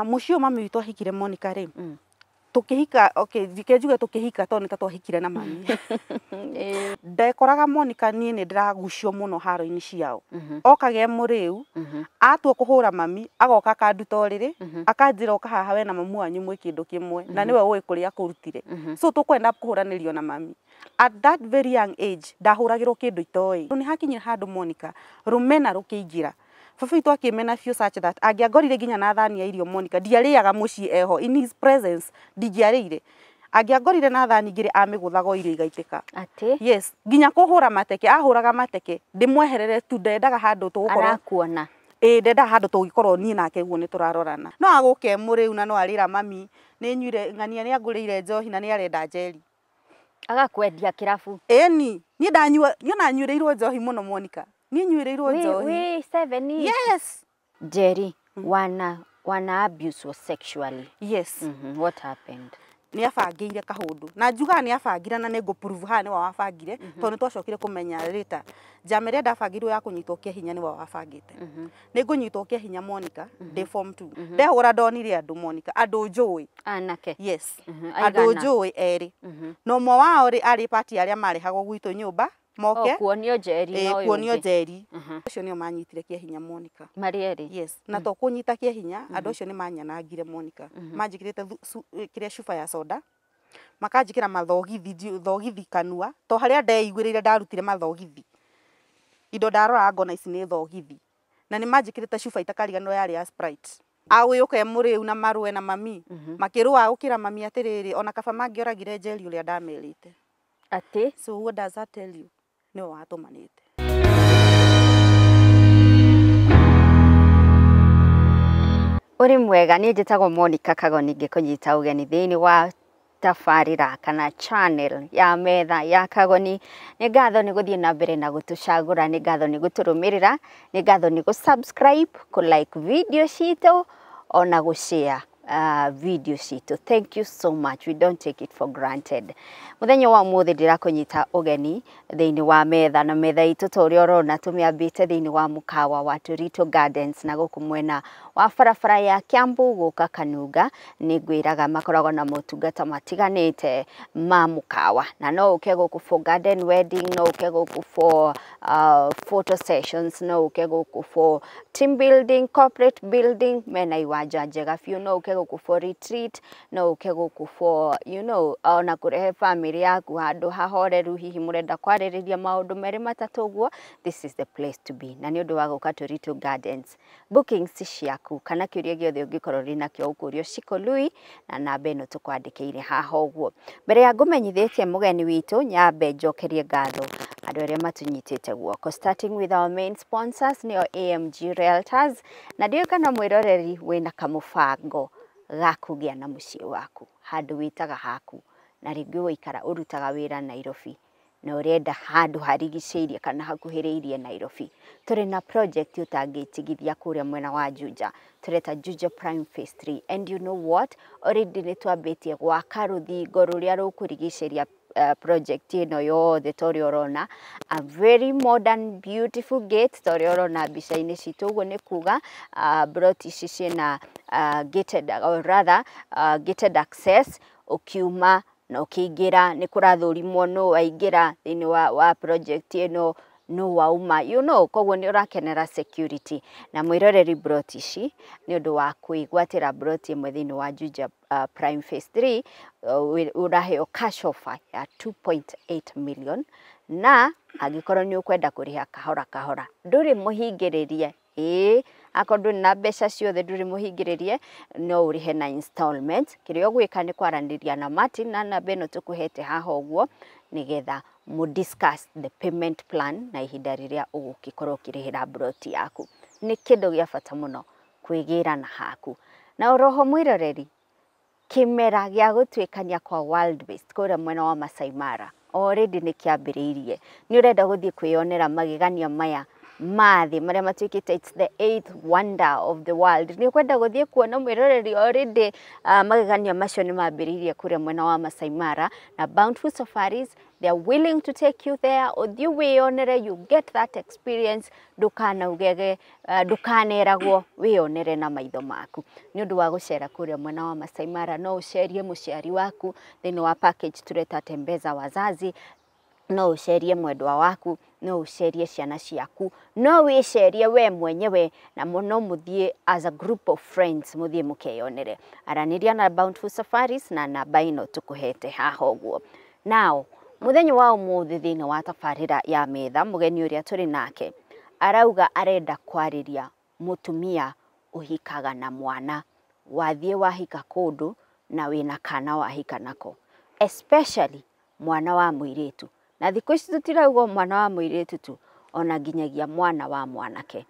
Mucio mami witũ ahikire Monica ri. Tukihika dikejuga tukihika to nita twahikire na mami. Ndekoraga Monica nie ni ndiragucio muno haro-ini ciao. Okage muriu atua kuhura mami agoka kanduta uriri akanjira ukahaha we na mamu wanyu mwe kindu kimwe na niwe uyi kuria kurutire. So tukwenda kuhuranirio na mami. At that very young age ndahuragirwo kindu itoi. Ni hakinyira handu Monica rumena rukiingira. Baba witũ akimena few such that angiangorire nginya na thani ya irio Monica ndiariaga mucii eho in his presence ndigiarire. Angiangorire na thani ngire amiguthaga irio igaitika. Ati? Yes, nginya kuhura mateke ahuraga mateke ndimweherere tu ndendaga handu tugukorwo arakuona. Ndenda handu tugikorwo nie nake guo ni turarorana. No aguke muriu na no arira mami ni nyuire ngania ni angurire njohi na ni arenda njeri. Agakwendia kirafu. Ni ndanyua niona nyuireirwo njohi muno Monica. Ni nyuireirwo njohi. We 7 years. Yes. Njeri, wana abuse was sexually. Yes. What happened? Ni abangiire kahundu. Na njuga ni abangira na nego prove ha ni wa wabangire to ni twacokire kumenya later. Njama ria ndabangirwo ya kunyitwo kia hinya ni wa wabangite. Ni ngunyitwo kia hinya Monica de form 2. Ndehura ndonire andu Monica andu njui. Anake. Yes. Andu njui eri. No mwa wao ri ari party aria marehagwo gwitu nyumba. Moke kuonio njeri no kuonio njeri ucio nio manyitire kia hinya Monica marieri. Yes na to kunyita kia hinya andu ucio ni manyanangire Monica manjikirite kiria shufa ya soda makanjikira mathogithi kanua to haria ndeiguirire ndarutire mathogithi indo ndarora ngona ici ni thogithi na ni manjikirite shufa itakariganwo yari ya Sprite awiyuke muriu na marue na mami makirua gukira mami atiriri ona kaba mangioragire njeri uria ndamerite. Ati? So what does that tell you? No atumanite. Uri mwega ni njitagwo Monica Kagoni ngikunyita ugeni thiini wa tafarira kana channel ya Metha ya Kagoni. Ni ngatho ni guthie na mbere na gutucagura, ni ngatho ni guturumirira, ni ngatho ni gusubscribe, ku like video citu ona gushare video citu. Thank you so much. We don't take it for granted. Muthenya wa muthi ndirakunyita ugeni thiini wa Metha na Metha itu turi orona tumiambite thiini wa mukawa wa Turito Gardens na guku mwena wa barabara ya Kiambu guka Kanunga. Ni ngwiraga makoragwo na motungata matiganite ma mukawa na no uke guku for garden wedding, no uke guku for photo sessions, no uke guku for team building, corporate building, mena iwanja njega fiu, no uke guku for retreat, no uke guku for ona kurehe family yaku handu hahoreru hihi murenda kwaririria maundu meri matatu guo. This is the place to be. Na ni undu wa guka Turito Gardens. Bookings ciaku kana kiuria giothe ungikorwo rina kio ukurio cikolui na namba ino tukwandikiire haha uguo. Mbere ya ngumenyithitie mugeni witu nyambe njokerie ngatho andu aria matunyitite guoko, starting with our main sponsors ni AMG Realtors. Na ndio kana mwiroreri wina kamubango gakugia na mucii waku handu witaga haku na ringi wikara urutaga wira Nairobi na urenda handu harigiceirie kana hakuhiriirie Nairobi. Turi na project utangitigithia kuria mwena wa Juja, tureta Juja Prime Phase 3, and you know what, already ni twambitie gwaka ruthingo ruria rukurigiceria project ino yothe tori orona a very modern beautiful gate tori orona bica-ini citu. Uguo ni kuga brought ici ciina gated or rather gated access. Ukiuma na ukiingira ni kurathurimwo no waingira thini wa project ino no wauma koguo ni urakenera security na mwiroreri brought ici ni undu wa kuigwatira brought imwe thini wa Juja Prime Phase 3 uraheo cash offer ya 2.8 million na agikorwo ni ukwenda kuriha kahora kahora nduri muhingiririe akondu na mbeca ciothe nduri muhingiririe no urihe na installment. Kirio gwika ni kwaraniria na Martin na namba ino tukuhete haha uguo nigetha mu discuss the payment plan na ihinda riria ugukikorwo kirihira brought yaku. Ni kindu gia bata muno kwigira na haku na oroho mwiroreri kimera gia gutwikania kwa world based kuria mwena wa Masai Mara already ni kiambiriirie. Ni urenda guthie kwionera magegania maya mathi maria matuikite it's the 8th wonder of the world ni kwenda guthie kuona mwiroreri already magegania macio ni mambiririe kuria mwena wa Masai Mara na Bountiful Safaris. They are willing to take you there. Uthie wionere, you get that experience. Dukana ugege, dukaneragwo wionere na maitho maku. Ni undu wa gucera kuria mwena wa Masai Mara no ucerie muciari waku thini wa package tureta tembeza wazazi. No ucerie mwendwa waku, no ucerie ciana ciaku, no wicerie we mwenyewe na muno muthie as a group of friends muthie mukeyonere. Araniria na Bountiful Safaris na namba ino tukuhete haha uguo. Now muthenya wa umuthi thini wa tabarira ya Metha mugeni uria turi nake arauga arenda kwariria mutumia uhikaga na mwana wathie wahika kundu na wina kana wahika nako, especially mwana wa muiritu. Na thikũ ici tutirauga mwana wa muiritu tu, ona nginyagia mwana wa mwanake.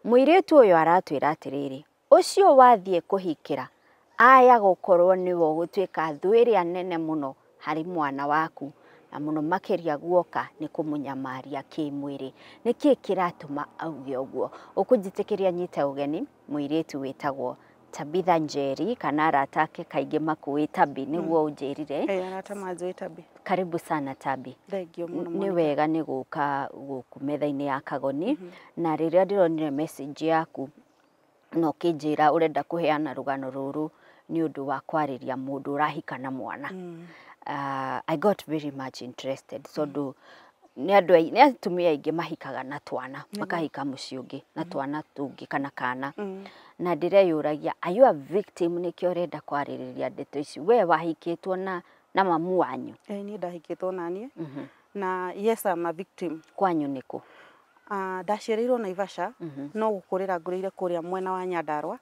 Muiritu uyu aratwira atiriri, ucio wathie kuhikira aya gukorwo niwo gutwika thwiri anene muno hari mwana waku na muno makiria guoka ni kumunyamaria kimwiri. Niki kiratuma auge uguo? Ukunjitikiria nyite ugeni muiritu witagwo Tabby Njeri kana aratake kaige makuwi Tabby niguo unjirire. Arata mazo Tabby. Karibu sana Tabby. Thengio muno. Ni wega ni guka guku metha-ini ya Kagoni na riria ndironire message yaku no kinjira urenda kuheana rugano ruru ni undu wa kwariria mundu urahika na mwana. I got very much interested so do ni atumia ingi mahikaga na twana makahika muci ungi na twana tungi kana na ndireyuragia are you a victim nikio urenda kwaririria ndeto ici we wahikitwo na mamu wanyu? Ni ndahikitwo nanie na yes I'm a victim. Kwanyu niku? Ndaciarirwo Naivasha no gukurira ngurire kuria mwena wa Nyandarua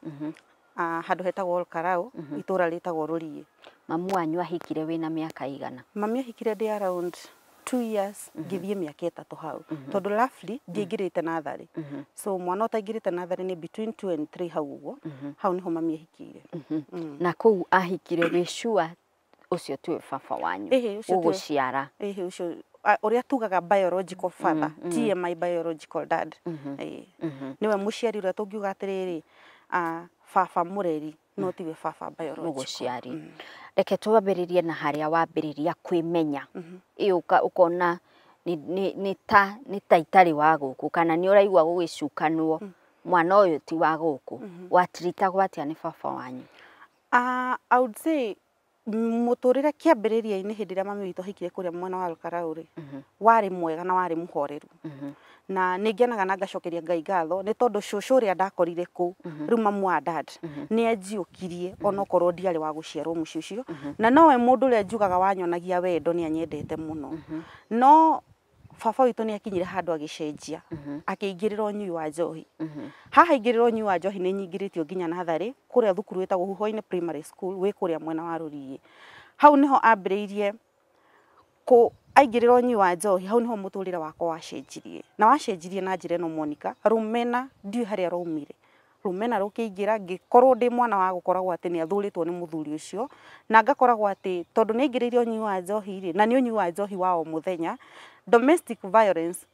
handu hetagwo Karau itura litagwo Rurie. Mamu wanyu ahikire wina miaka igana? Mami ahikire ndi around 2 years ngithie miaka 3 hau tondu roughly ndiingirite nathari so mwana utaingirite nathari ni between 2 and 3 hau uguo hau niho mami ahikire. Na kuu ahikire wishua ucio tu baba wanyu uguciara? Ucio uria tugaga biological father tie my biological dad. Niwe muciari uria tungiuga atiriri baba mureri no tiwe baba biological uguciari. Reke twambiririe na haria wambiriria kwimenya ukona ni ta itari wa guku kana ni uraigwa gugicukanwo mwana uyu ti wa guku watirita gwatia ni baba wanyu? I would say muturire kiambiriria-ini hindi ria mami witu hikire kuria mwena wa Karauri wari mwega na wari muhoreru na ningenaga na ngacokeria Ngai ngatho ni tondu cucu ria ndakorire ku riu mamu wa dad ni anjiukirie onokorwo ndiari wa guciarwo muci ucio na nowe mundu ria njugaga wanyonagia wendo ni anyendete muno no baba witu ni akinyire handu agicenjia akiingirira unyui wa njohi. Haha ingirira unyui wa njohi ni nyingiritio nginya nathari kuria thukuru wetagwo Huho-ini primary school we kuria mwena wa Rurie. Hau niho ambiriirie aingirira unyui wa njohi, hau niho muturire wakwa wacenjirie na wacenjirie na njira ino Monica. Rumena ndiu haria raumire, rumena rukiingira ngikorwo ndi mwana wa gukoragwo ati ni athuritwo ni muthuri ucio na ngakoragwo ati tondu ni ingiriire unyui wa njohi ri na ni unyui wa njohi wa o muthenya. Domestic violence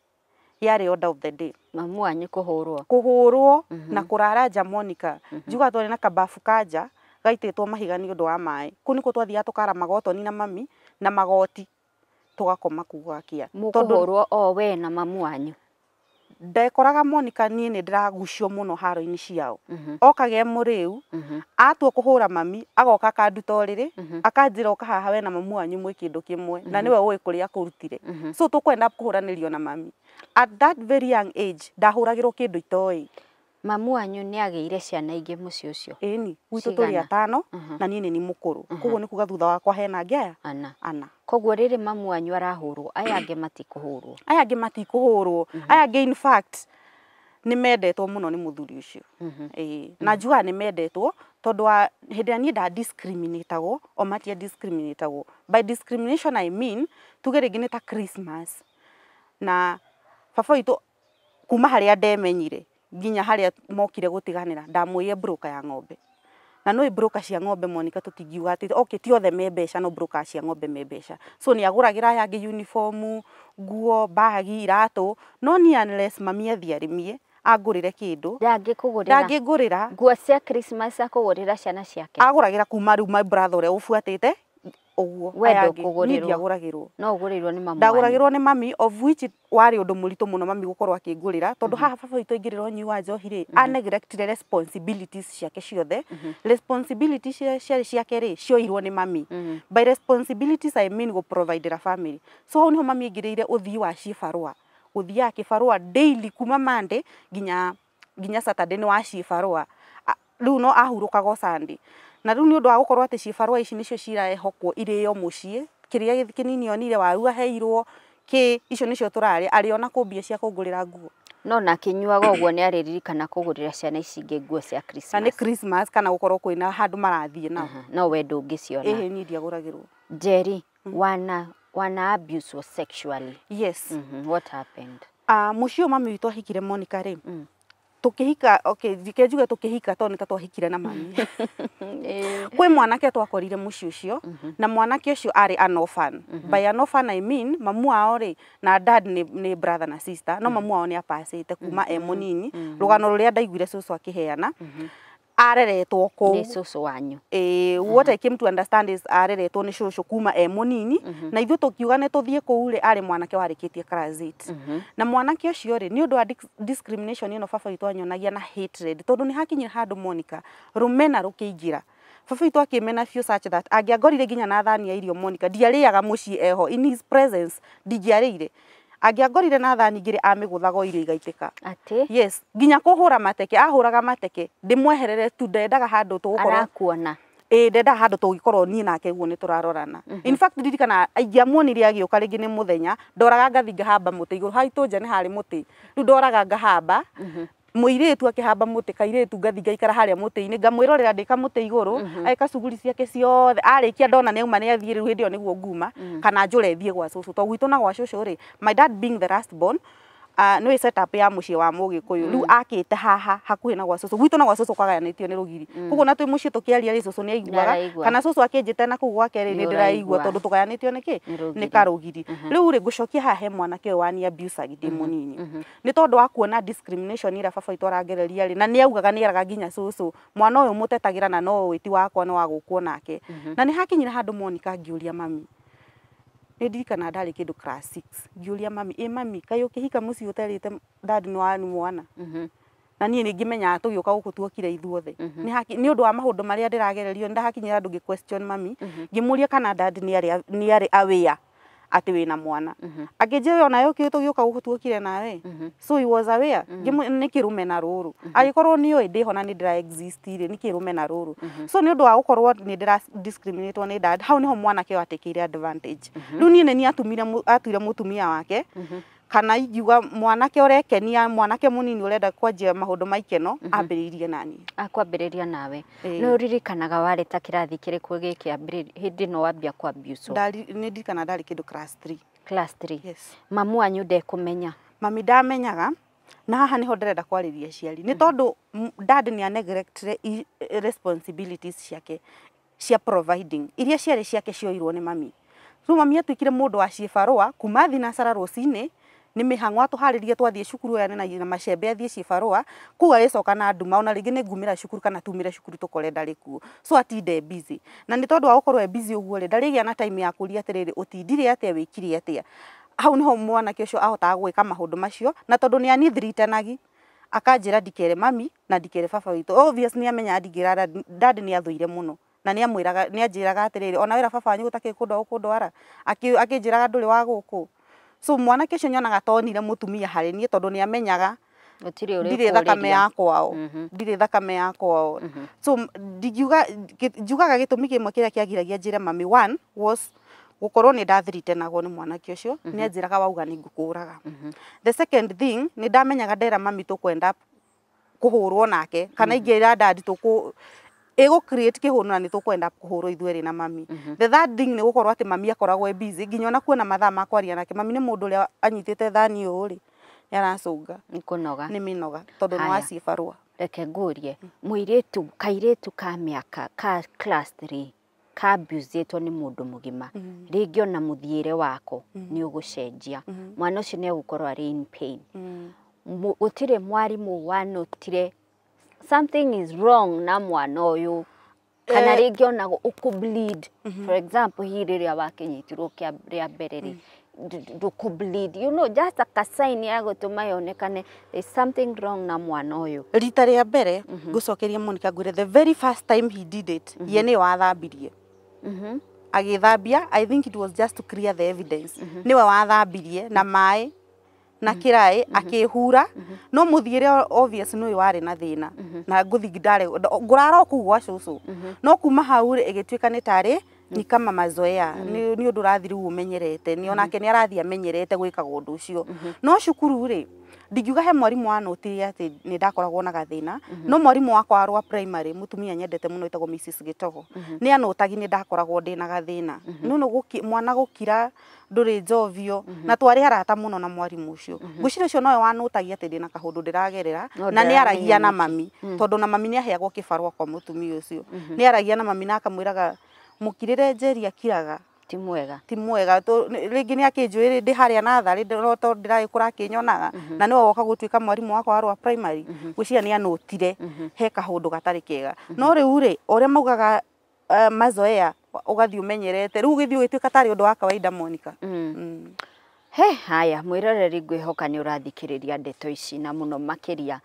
yari order of the day. Mamu wanyu kuhurwo na kurara nja Monica. Njuga twari na kabafu kanja gaititwo mahiga ni undu wa mai ku niko twathia tukara magotoni na mami na magoti tugakoma kugakia mukuhurwo o we na mamu wanyu? Ndekoraga Monica ni ndiragucio muno haro-ini ciao okage muriu atua kuhura mami agoka akanduta uriri akanjira ukahaha we na mamu wanyu mwe kindu kimwe na niwe uwi kuria kurutire so tukwenda kuhuranirio na mami. At that very young age ndahuragirwo kindu itoi. Mamu wanyu ni ageire ciana ingi muci ucio? Eni witu turi atano na nini ni mukuru koguo ni kuga thutha wakwa hena ngea ana. Koguo riri mamu wanyu arahurwo aya angi matikuhurwo? Aya angi matikuhurwo aya angi in fact ni mendetwo muno ni muthuri ucio. Na njuga ni mendetwo tondu wa hindi ni nda discriminateagwo o matia discriminateagwo. By discrimination I mean tuge ringi ni ta Christmas na baba witu kuma haria ndemenyire nginya haria mokire gutiganira ndamwire broker ya ng'ombe na no broker cia ng'ombe Monica tutingiuga ati okay ti othe me mbeca no broker cia ng'ombe me mbeca so ni aguragira yangi uniform nguo bagi iratu no ni unless mami athiarimie agurire kindu ndangikugurira nguo cia Christmas akugurira ciana ciake aguragira kuma riu my brother uria ufuatite uguo wendo kugurirwo ndiaguragirwo no ugurirwo ni mami ndaguragirwo ni mami of which wari undu muritu muno mami gukorwo akingurira tondu haha baba itu ingiriro nyiwa njohire a neglected responsibilities ciake ciothe responsibilities ciake ri cioirwo ni mami by responsibilities I mean go provide a family so hau niho mami ingirire uthii wa cibarua uthia kibarua daily kuma Monday ginya Saturday ni wa cibarua riu no ahurukaga Sunday na riu ni undu wa gukorwo ati cibarua ici nicio cirahokwo irio mucii kiria kinini onire waru aheirwo ki icio nicio turari ariona kumbia cia kugurira nguo no na kinyuaga uguo ni aririkana kugurira ciana ici ingi nguo cia Christmas na ni Christmas kana gukorwo kwina handu marathie nao no wendo ungiciona ni ndiaguragirwo Njeri wana abuse was sexually yes what happened mucio mami witu ahikire Monica ri tukihika okay dikejuga tukihika to nita twahikire na mami kwe mwanake twakorire muci ucio na mwanake ucio ari an orphan by an orphan I mean mamu ao ri na dad ni brother na sister no mamu ao ni apasite kuma munini rugano ruria ndaiguire cucu akiheana areretwo ko ni cucu wanyu what I came to understand is areretwo ni cucu kuma munini na ithu tukiuga ne tuthie ku ri ari mwanake warikitie class 8 na mwanake ucio ri ni undu wa discrimination ino baba itu anyonagia na hatred tondu ni hakinyira handu Monica rumena rukiingira baba itu akimena few such that angiangorire ginya na thani ya irio Monica ndiariaga muci eho in his presence ndigiarire angiangorire na thani ngire amiguthaga irio igaitika ati yes ginya kuhura mateke ahuraga mateke ndimweherere tu ndendaga handu tugukorwo arakuona ndenda handu tugikorwo ni nake guo ni turarorana in fact ndirikana aingiamuonire agioka ringi ni muthenya ndoraga ngathi ngahamba muti iguru haitu nja ni hari muti riu ndoraga ngahamba muiretu akihamba muti kairetu ngathi ngaikara haria muti-ini ngamwirorera ndika muti iguru aika cuguri ciake ciothe arikia ndona ni uma ni athie riu hindi yo niguo nguma kana njure thie gwa cucu to gwitu na gwa cucu ri my dad being the last born no setup ya mucie wa Mugikuyu riu akite haha hakuhi na gwa cucu gwitu na gwa cucu kwagayanitio ni rugiri kuguo na twi mucie tukiaria ri cucu ni aiguaga kana cucu akinjite na kugu gwake ri ni ndiraigua tondu tugayanitio niki ni karugiri riu ri gucokia haha he mwanake wani abuse agidi munini ni tondu wa kuona discrimination ira baba itu arangereria ri na ni augaga ni araga ginya cucu mwana uyu mutetagira na no witi wakwa no wa gukwo nake na ni hakinyira handu Monica ngiuria mami ndirikana ndari kindu class 6 ngiuria mami mami kai ukihika muci uterite dad ni wani mwana na nie ni ngimenya tugioka guku tuokire ithuothe ni undu wa maundu maria ndiragererio ndahakinyira andu ngi question mami ngimuria kana dad ni ari aware ati wina mwana akinjira ona yo kitu gioka guku tuokire nawe so he was aware ni kirume na ruru agikorwo ni oi ndiho na ni ndira exist ire ni kirume na ruru so ni undu wa gukorwo ni ndira discriminate ni dad hau niho mwana ke watekeire advantage riu ni atuire mutumia wake kana igiuga mwanake urekenia mwanake munini urenda kwanjia maundu maikeno ambiririe nani akwambiriria nawe no ririkanaga wari ta kirathi kiriku giki hindi no wambia kwa abuse ni ndirikana ndari kindu class 3 yes mamu anyu kumenya mami ndamenyaga na haha niho ndirenda kwariria ciari ni tondu dad ni a neglect responsibilities ciake cia providing iria ciari ciake cioirwo ni mami so mami atuikire mundu wa cibarua kuma thinacara rucini ni mihango atuharirie twathie cukuru ya na macembe athie cibarua kuga icoka na nduma ona ringi ni ngumira cukuru kana tumire cukuru tukore ndari kuo so atinde busy na ni tondu wa gukorwo busy uguo ri ndarigia na time ya kuria atiriri utindire atia wikiri atia hau niho mwanake ucio ahotaga gwika maundu macio na tondu ni anithiritanagi akanjira ndikere mami na ndikere baba witu obviously ni amenya ndingira dad ni athuire muno na ni amwiraga ni anjiraga atiriri ona wira baba wanyu gutake kundwara akinjiraga nduri wa guku so mwanake ucio nyonaga tonire mutumia hari ni tondu ni amenyaga ndire thakame ya kwao so njugaga gitumi kimwe kiria kiagiragia njire mami one was gukorwo ni ndathirite nago ni mwanake ucio ni anjiraga wauga ni ngukuraga the second thing ni ndamenyaga ndera mami tukwenda kuhurwo nake kana ingira dad tuku ego create kihono na ni tukwenda kuhurwo ithweri na mami the third thing ni gukorwo ati mami akoragwo busy ginya na kuona mathaa makwaria nake mami ni mundu uria anyitite thani uri yaracunga nikunoga ni minoga tondu ni wacibarua reke ngurie muiretu kairetu ka miaka ka class 3 ka abusetwo ni mundu mugima ringi ona muthiire wako ni ugucenjia mwana ucio ni ugukorwo ari in pain gutire mwarimu wanotire something is wrong na mwana uyu kana ringi ona ukubleed for example hiriria wakinyitirwo kia ria mbere bleed, you know, just a sign ya gutuma yonekane there's something wrong na mwana uyu. Rita ria mbere gucokeria Monica ngwire the very first time he did it ye ni wathambirie agithambia. I think it was just to clear the evidence. Niwe wathambirie na mai na kirai akihura no muthiire obvious no wari na thina na nguthigidare ngurara ku gwa cucu no kuma hau igituika ni tari ni kama mazoea ni undu rathiri umenyerete ni onake ni arathia amenyerete gwika undu ucio no cukuru ri ndigiuga he mwarimu wa notiri ati ni ndakoragwo na gathina no mwarimu wakwa arwa primary mutumia nyendete muno itagwo Mrs Gitogo ni anotagi ni ndakoragwo ndina gathina no mwana gukira nduri njovio na twari arata muno na mwarimu ucio gucire ucio nowe wanotagia ati ndina kahundu ndiragerera na ni aragia na mami tondu na mami ni aheagwo kibarua kwa mutumia ucio ni aragia na mami na akamwiraga mukirire Njeri akiraga ti mwega to ringi ni akinjwire ndi haria na thari to ndiragikura kinyonaga na niwe woka gutuika mwarimu wakwa warwa primary gucia ni anotire he kahundu gatari kega no riu ri uria maugaga mazoea ugathi umenyerete riu githio gituika tari undu wa kawaida Monica. He haya mwiroreri ngwihoka ni urathikiriria ndeto ici na muno makiria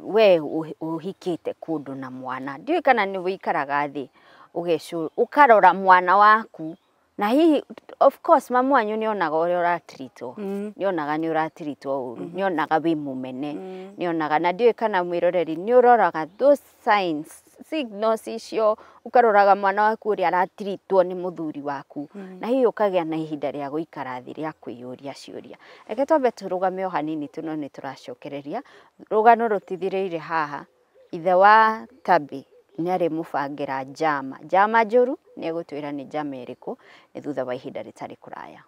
we uhikite kundu na mwana ndiwe kana ni wikaraga thi ugeshu ukarora mwana waku na hihi of course mamu wanyu ni onaga uri uratritwo ni onaga ni uratritwo uru ni onaga wi mumene ni onaga na ndiwe kana mwiroreri ni uroraga those signs signals icio ukaroraga mwana waku uri aratritwo ni muthuri waku na hihi ukagia na ihinda ria guikara thi ria kwiyuria ciuria reke twambe turugame o hanini tuno ni turacokereria rugano rutithireire haha ithe wa Tabby Njeri mubangira njama njuru ni egutwira ni njama iriku ni thutha wa ihinda ritari kuraya.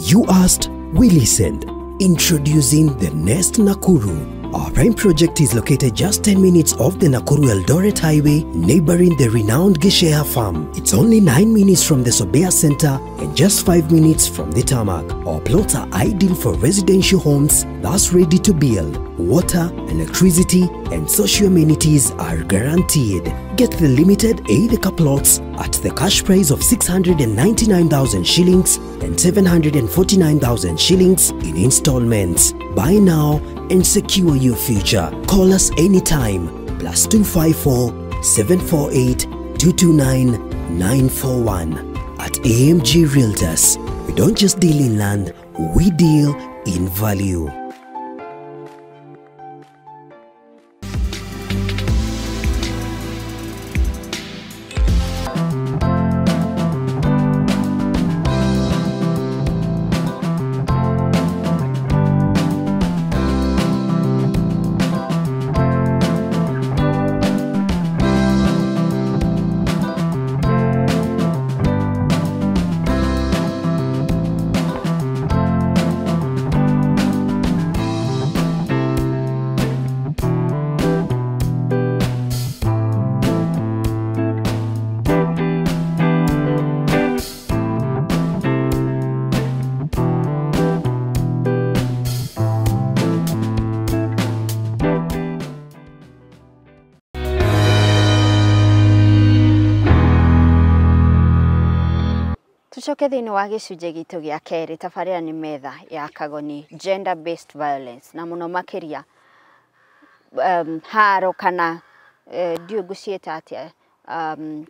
You asked, we listened. Introducing the Nest Nakuru. Our prime project is located just 10 minutes off the Nakuru-Eldoret Highway, neighboring the renowned Gishea Farm. It's only 9 minutes from the Sobea Center and just 5 minutes from the tarmac. Our plots are ideal for residential homes that's ready to build. Water, electricity, and social amenities are guaranteed. Get the limited A-Deca plots at the cash price of 699,000 shillings and 749,000 shillings in installments. Buy now and secure your future. Call us anytime. +254 748 229 941. At AMG Realtors, we don't just deal in land, we deal in value. Tucoke thiini wa gicunje gitu gia keri tabarira ni Metha ya Kagoni gender based violence na muno makiria haro kana ndiu gucieta atia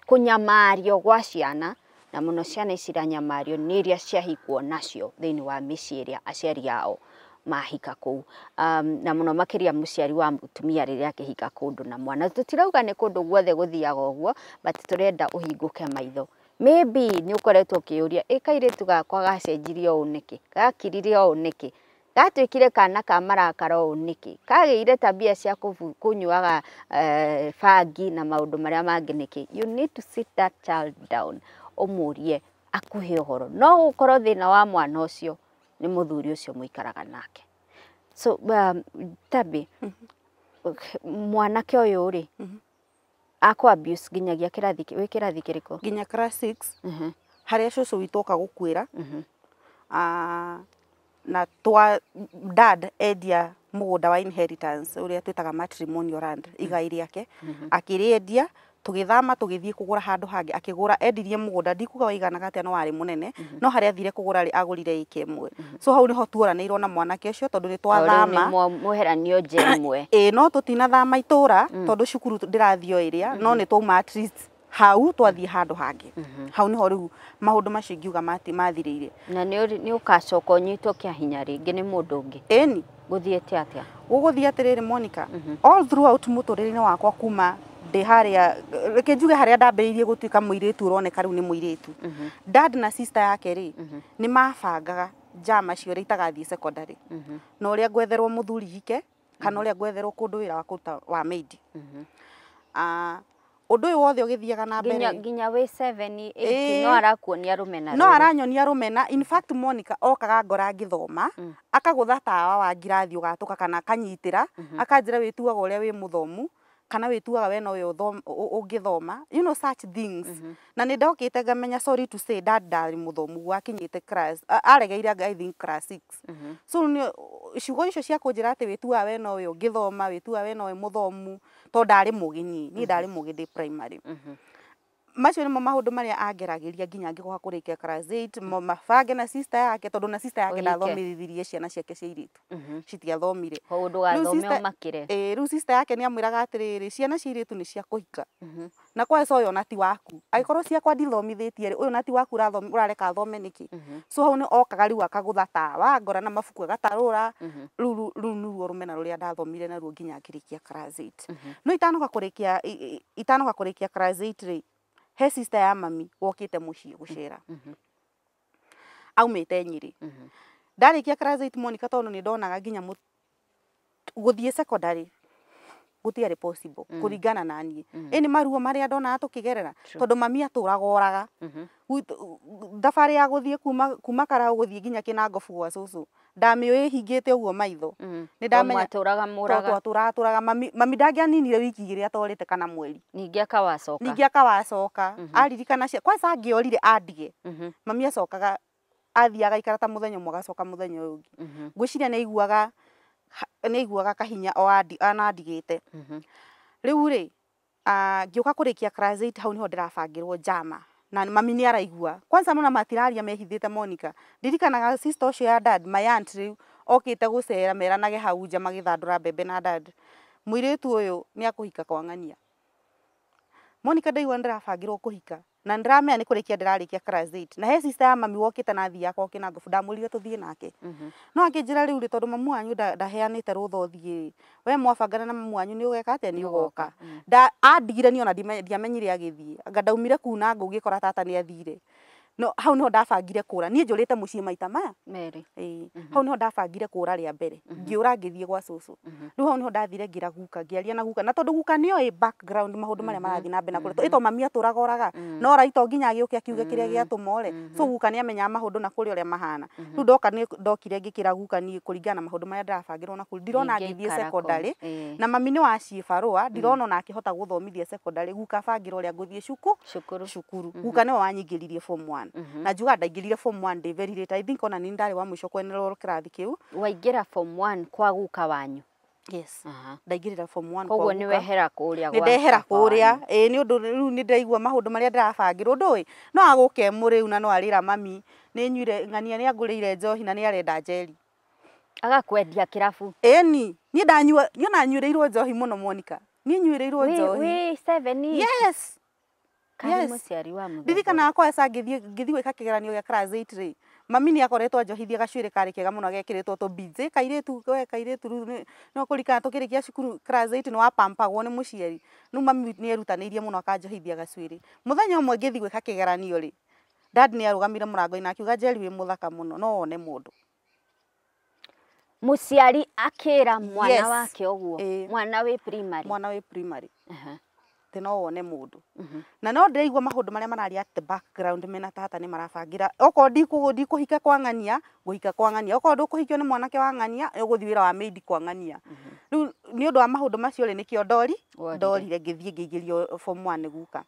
kunyamario gwa ciana na muno ciana iciranyamario ni iria ciahikwo nacio thiini wa micii iria aciari yao mahika kuu na muno makiria muciari wa mutumia riria akihika kundu na mwana tutirauga ni kundu guothe guthiaga uguo but turenda uhinguke maitho. Maybe ni ukoretwo kiuria ikairetu gakwa gacenjirie o niki gakirire o niki gatwikire kana ka marakara o niki kageire tabia cia kunyuaga fangi na maundu maria mangi niki. You need to sit that child down umurie akuhe uhoro no ukorwo thina wa mwana ucio nĩ mũthuri ũcio mũikaraga nake. So Tabby, mwanake ũyũ rĩ ako abuse nginyagia kĩrathi kĩrĩkũ? Nginya class 6 harĩa cũcũ witũ oka gũkwĩra na dad endia mũgũnda wa inheritance ũrĩa twĩtaga matrimonial land igai rĩake akĩrĩendia tugithama tugithie kugura handu hangi akigura endirie mũgũnda ndikuga waiganaga atĩa no warĩ mũnene no harĩa athire kugura rĩ agũrire ĩka ĩmwe so hau niho tuoranĩirwo na mwanake ũcio tondũ nĩ twathama mweheranio nje ĩmwe no tutinathama itũra tondũ cukuru ndĩrathio ĩrĩa no nĩ twauma at least hau twathie handu hangi hau niho rĩu maũndũ macio ngiuga mathirĩire na nĩ ũkacoka ũnyitwo kĩa hinya rĩngĩ nĩ mũndũ ũngĩ eni gũthiĩte atĩa gũgũthiĩ atĩrĩrĩ Monica all throughout mũtũrĩre-inĩ wakwa kuma ndĩ harĩa reke njuge harĩa ndambĩrĩirie gũtuĩka mũirĩtu ũroneka rĩu nĩ mũirĩtu dad na sister yake rĩ nĩ mabangaga njama cio rĩ itagathiĩ secondary na ũrĩa gwetherwo mũthuri hike kana ũrĩa gwetherwo kũndũ wĩra wa kũruta wa maid ũndũ ũyũ wothe ũgĩthiaga na mbere nginya wĩ 7 8 no arakuonia rũmena no aranyonia rũmena in fact Monica okaga ngora ngĩthoma akagũtha tawa wa ngirathi ũgatũka kana akanyitĩra akanjĩra wĩtuaga ũrĩa wĩ mũthomu kana wĩtuaga we no we ũngĩthoma you know such things na nĩ ndokĩte ngamenya sorry to say dad ndarĩ mũthomu gwakinyĩte class aregeire I think class 6 so ciugo icio cia kũnjĩra atĩ wĩtuaga we no we ũngĩthoma wĩtuaga we no we mũthomu to ndarĩ mũgĩ niĩ ndarĩ mũgĩ ndĩ primary macio nĩmo maũndũ marĩa angeragĩria nginya ngĩgoka kũrĩkia class 8 mabange na sister yake tondũ na sister yake ndathomithirie ciana ciake cia iritu citiathomire ũndũ gathome ũmakire rĩu sister yake nĩamwĩraga atĩrĩrĩ ciana cia iritu nĩ cia kũhika na kwesa ũyũ na ti waku angĩkorwo ciakwa ndithomithĩtie ũyũ na ti waku ũrareka athome nĩkĩ so hau nĩ okaga rĩu akagũtha tawa ngora na mabuku agatarũra rĩu nĩruo rũmena rũrĩa ndathomire naruo nginya ngĩrĩkia class 8 no itanoka kũrĩkia class 8 rĩ he sister ya mami wokite muciĩ gucera aumĩte Nyeri ndarĩkia class 8 Monica tondũ nĩ ndonaga nginya gũthiĩ secondary gũtiarĩ possible kũringana na niĩ ĩnĩ maruo marĩa ndonaga tũkĩgerera tondũ mami atũraga oraga thabarĩ ya gũthiĩ kuma Karaũ gũthiĩ nginya Kĩnangobu gwa cũcũ ndamĩoĩ hingĩte ũguo maitho nĩ ndamenya tũratũraga mami ndangĩaninire wiki igĩrĩ atorĩte kana mweri ningĩ akawacoka aririkana kwanza angĩorire andige mami acokaga athiaga ikara ta mũthenya ũmwe agacoka mũthenya ũyũ ũngĩ ngwĩciria nĩaiguaga kahinya o anandigĩte rĩu rĩ ngĩũka kũrĩkia class 8 hau niho ndĩrabangĩrwo njama na mami nĩ araigua kwanza mũna matiraria mehithĩte Monica ndirikanaga sister ũcio ya dad my aunt rĩu okĩte gũcera meranage hau nja magĩthandũra mbembe na dad mũirĩtu ũyũ nĩ akũhika kwa ng'ania Monica ndaigua ndĩrabangĩrwo kũhika na ndĩramenya nĩ kũrĩkia ndĩrarĩkia class 8 na he sister ya mami wokĩte na thii yakwa Kĩnangobu ndamũrire tũthiĩ nake no akĩnjĩra rĩu rĩ tondũ mamu wanyu ndaheanĩte rũtha ũthiĩ we mwabangana na mamu wanyu nĩ ũgeka atĩa nĩ ũgoka andigire niĩ ona ndiamenyire agĩthiĩ anga ndaumire kuna ngũgĩkora tata nĩ athire no hau niho ndabangire kũra niĩ njũrĩte mũciĩ maita maya merĩ hau niho ndabangire kũra rĩa mbere ngĩũra ngĩthiĩ gwa cũcũ rĩu hau niho ndathire ngĩra guka ngĩaria na guka na tondũ guka nĩoĩ background maũndũ marĩa marathiĩ na mbere na kũrĩa ĩto mami atũraga oraga no raito nginya agĩũke akiuge kĩrĩa gĩatũma ore so guka nĩamenyaga maũndũ na kũrĩa ũrĩa mahana rĩu ndokire ngĩkĩra guka niĩ kũringana na maũndũ marĩa ndĩrabangĩrwo na kũrĩa ndirona ngĩthiĩ secondary na mami nĩ waciĩ barũa ndirona ona akĩhota gũthomithia secondary guka bangĩrwo ũrĩa ngũthiĩ cukuru guka nĩwe wanyingĩririe form 1 na juga ndaingĩrire form 1 ndĩ very late I think ona nĩ ndarĩ wa mũico kwenerwo kĩrathi kĩu waingĩra form 1 kwa guka wanyu yes ndaingĩrĩra form 1 koguo nĩ wehera kũrĩa gwa ndehera kũrĩa nĩ ũndũ rĩu nĩ ndaigua maũndũ marĩa ndĩrabangĩrwo ndũĩ no agũke mũrĩu na no arĩra mami nĩ nyuire ng'ania nĩ angũrĩire njohi na nĩ arenda njeri agakwendia kĩrabu ĩni niĩ ndanyua niona nyuĩrĩirwo njohi mũno Monica niĩ nyuĩrĩirwo njohi we 7 yes mũciari wa mũthemba ndirikanaga kwesa ngĩthiĩ gwĩka kĩgeranio gĩa class 8 rĩ mami nĩ akoretwo njohithia gacuĩrĩ karĩ kega mũno gekĩrĩtwo tũbinjĩ kairĩtu no kũrikana tũkĩrĩkia cukuru class 8 nĩ wapampagwo nĩ mũciari no mami nĩ erutanĩirie mũno akanjohithia gacuĩrĩ mũthenya ũmwe ngĩthiĩ gwĩka kĩgeranio rĩ dad nĩ arũgamire mũrango-inĩ akiuga Njeri wĩ mũthaka mũno no wone mũndũ mũciari akĩra mwana wake ũguo mwana wĩ primary te no wone mundu na no ndiraigua maundu maria marari at the background mena tata ni marabangira oko ndikuhika kwa ng'ania guhika kwa ng'ania oko ndukuhikio ni mwanake wa ng'ania uguthi wira wa maid kwa ng'ania riu ni undu wa maundu macio ri nikio ndorire ngithie ngeigirio form 1 guka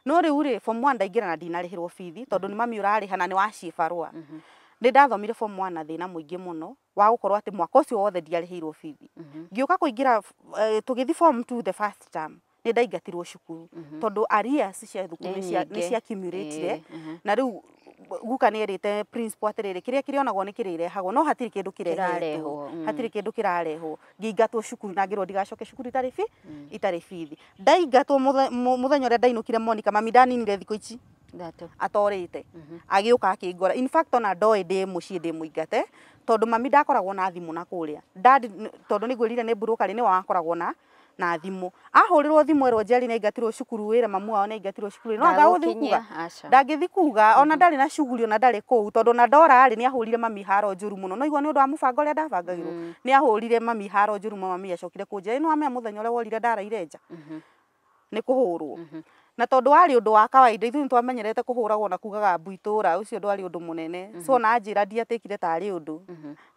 no riu ri form 1 ndaingira na dinarihirwo bithi tondu ni mami urarihana ni wacibarwa ndi ndathomire form 1 na thina muingi muno wa gukorwo ati mwaka ucio wothe ndiarihirwo bithi ngiuka kuingira tugithi form 2 the first term ni ndaingatirwo cukuru tondu arrears cia thukuru ni cia accumulate na riu guka ni erite principal atiriri kiria kirionagwo ni kirirehagwo no hatiri kindu kirehagwo hatiri kindu kirarehwo ngingatwo cukuru na ngirwo ndigacoke cukuru itari bithi ndaingatwo muthenya uria ndainukire Monica mami ndaninire thiko ici atorite agiuka akingora in fact ona ndoe ndi mucii ndi muingate tondu mami ndakoragwo na thimu na kuria tondu ni gwirire ni broker ni wakoragwo na thimu ahurirwo thimu ero Njeri ni ingatirwo cukuru wira mamu wao ni ingatirwo cukuru no ngaguthikuga ndangithikuga ona ndari na shughuli ona ndari kuu tondu na ndora ari ni ahurire mami haro njuru muno no igwa ni undu wa mubango uria ndabangagirwo ni ahurire mami haro njuru mami acokire kunjira no amea muthenya uria worire ndaraire nja ni kuhurwo na tondu wari undu wa kawaida ithu ntwamenyerete kuhuragwo na kugaga mbuitura ucio ndwari undu munene so na njira ndiatikire tari undu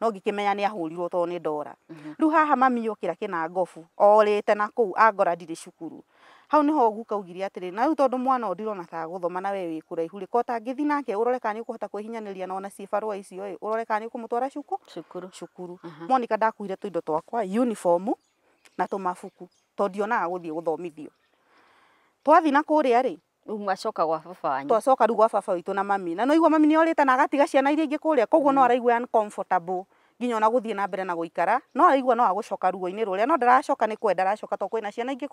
no ngikimenya ni ahurirwo tondu ni ndora riu haha mami yokira kina ngofu orite na kuu angora ndiri cukuru hau niho guka ugire atiri na riu tondu mwana ndirona ta guthoma na we wi kuraihu ri ko tangithi nake urore kana ni kuhota kwihinyaniria na ona cibarua icio urore kana ni kumutwara cukuru Monica ndakuire tuindo twakwa uniform na tumabuku tondu ona guthie guthomithio twathi na kuria ri mwacoka gwa baba wanyu twacoka ru gwa baba witu na mami na no igwa mami ni orite na agatiga ciana iria ingi kuria koguo no araigua uncomfortable nginya ona guthie na mbere na guikara no araigua no agucoka ruo-ini ruria no ndaracoka ni kwenda aracoka to kwina ciana ingi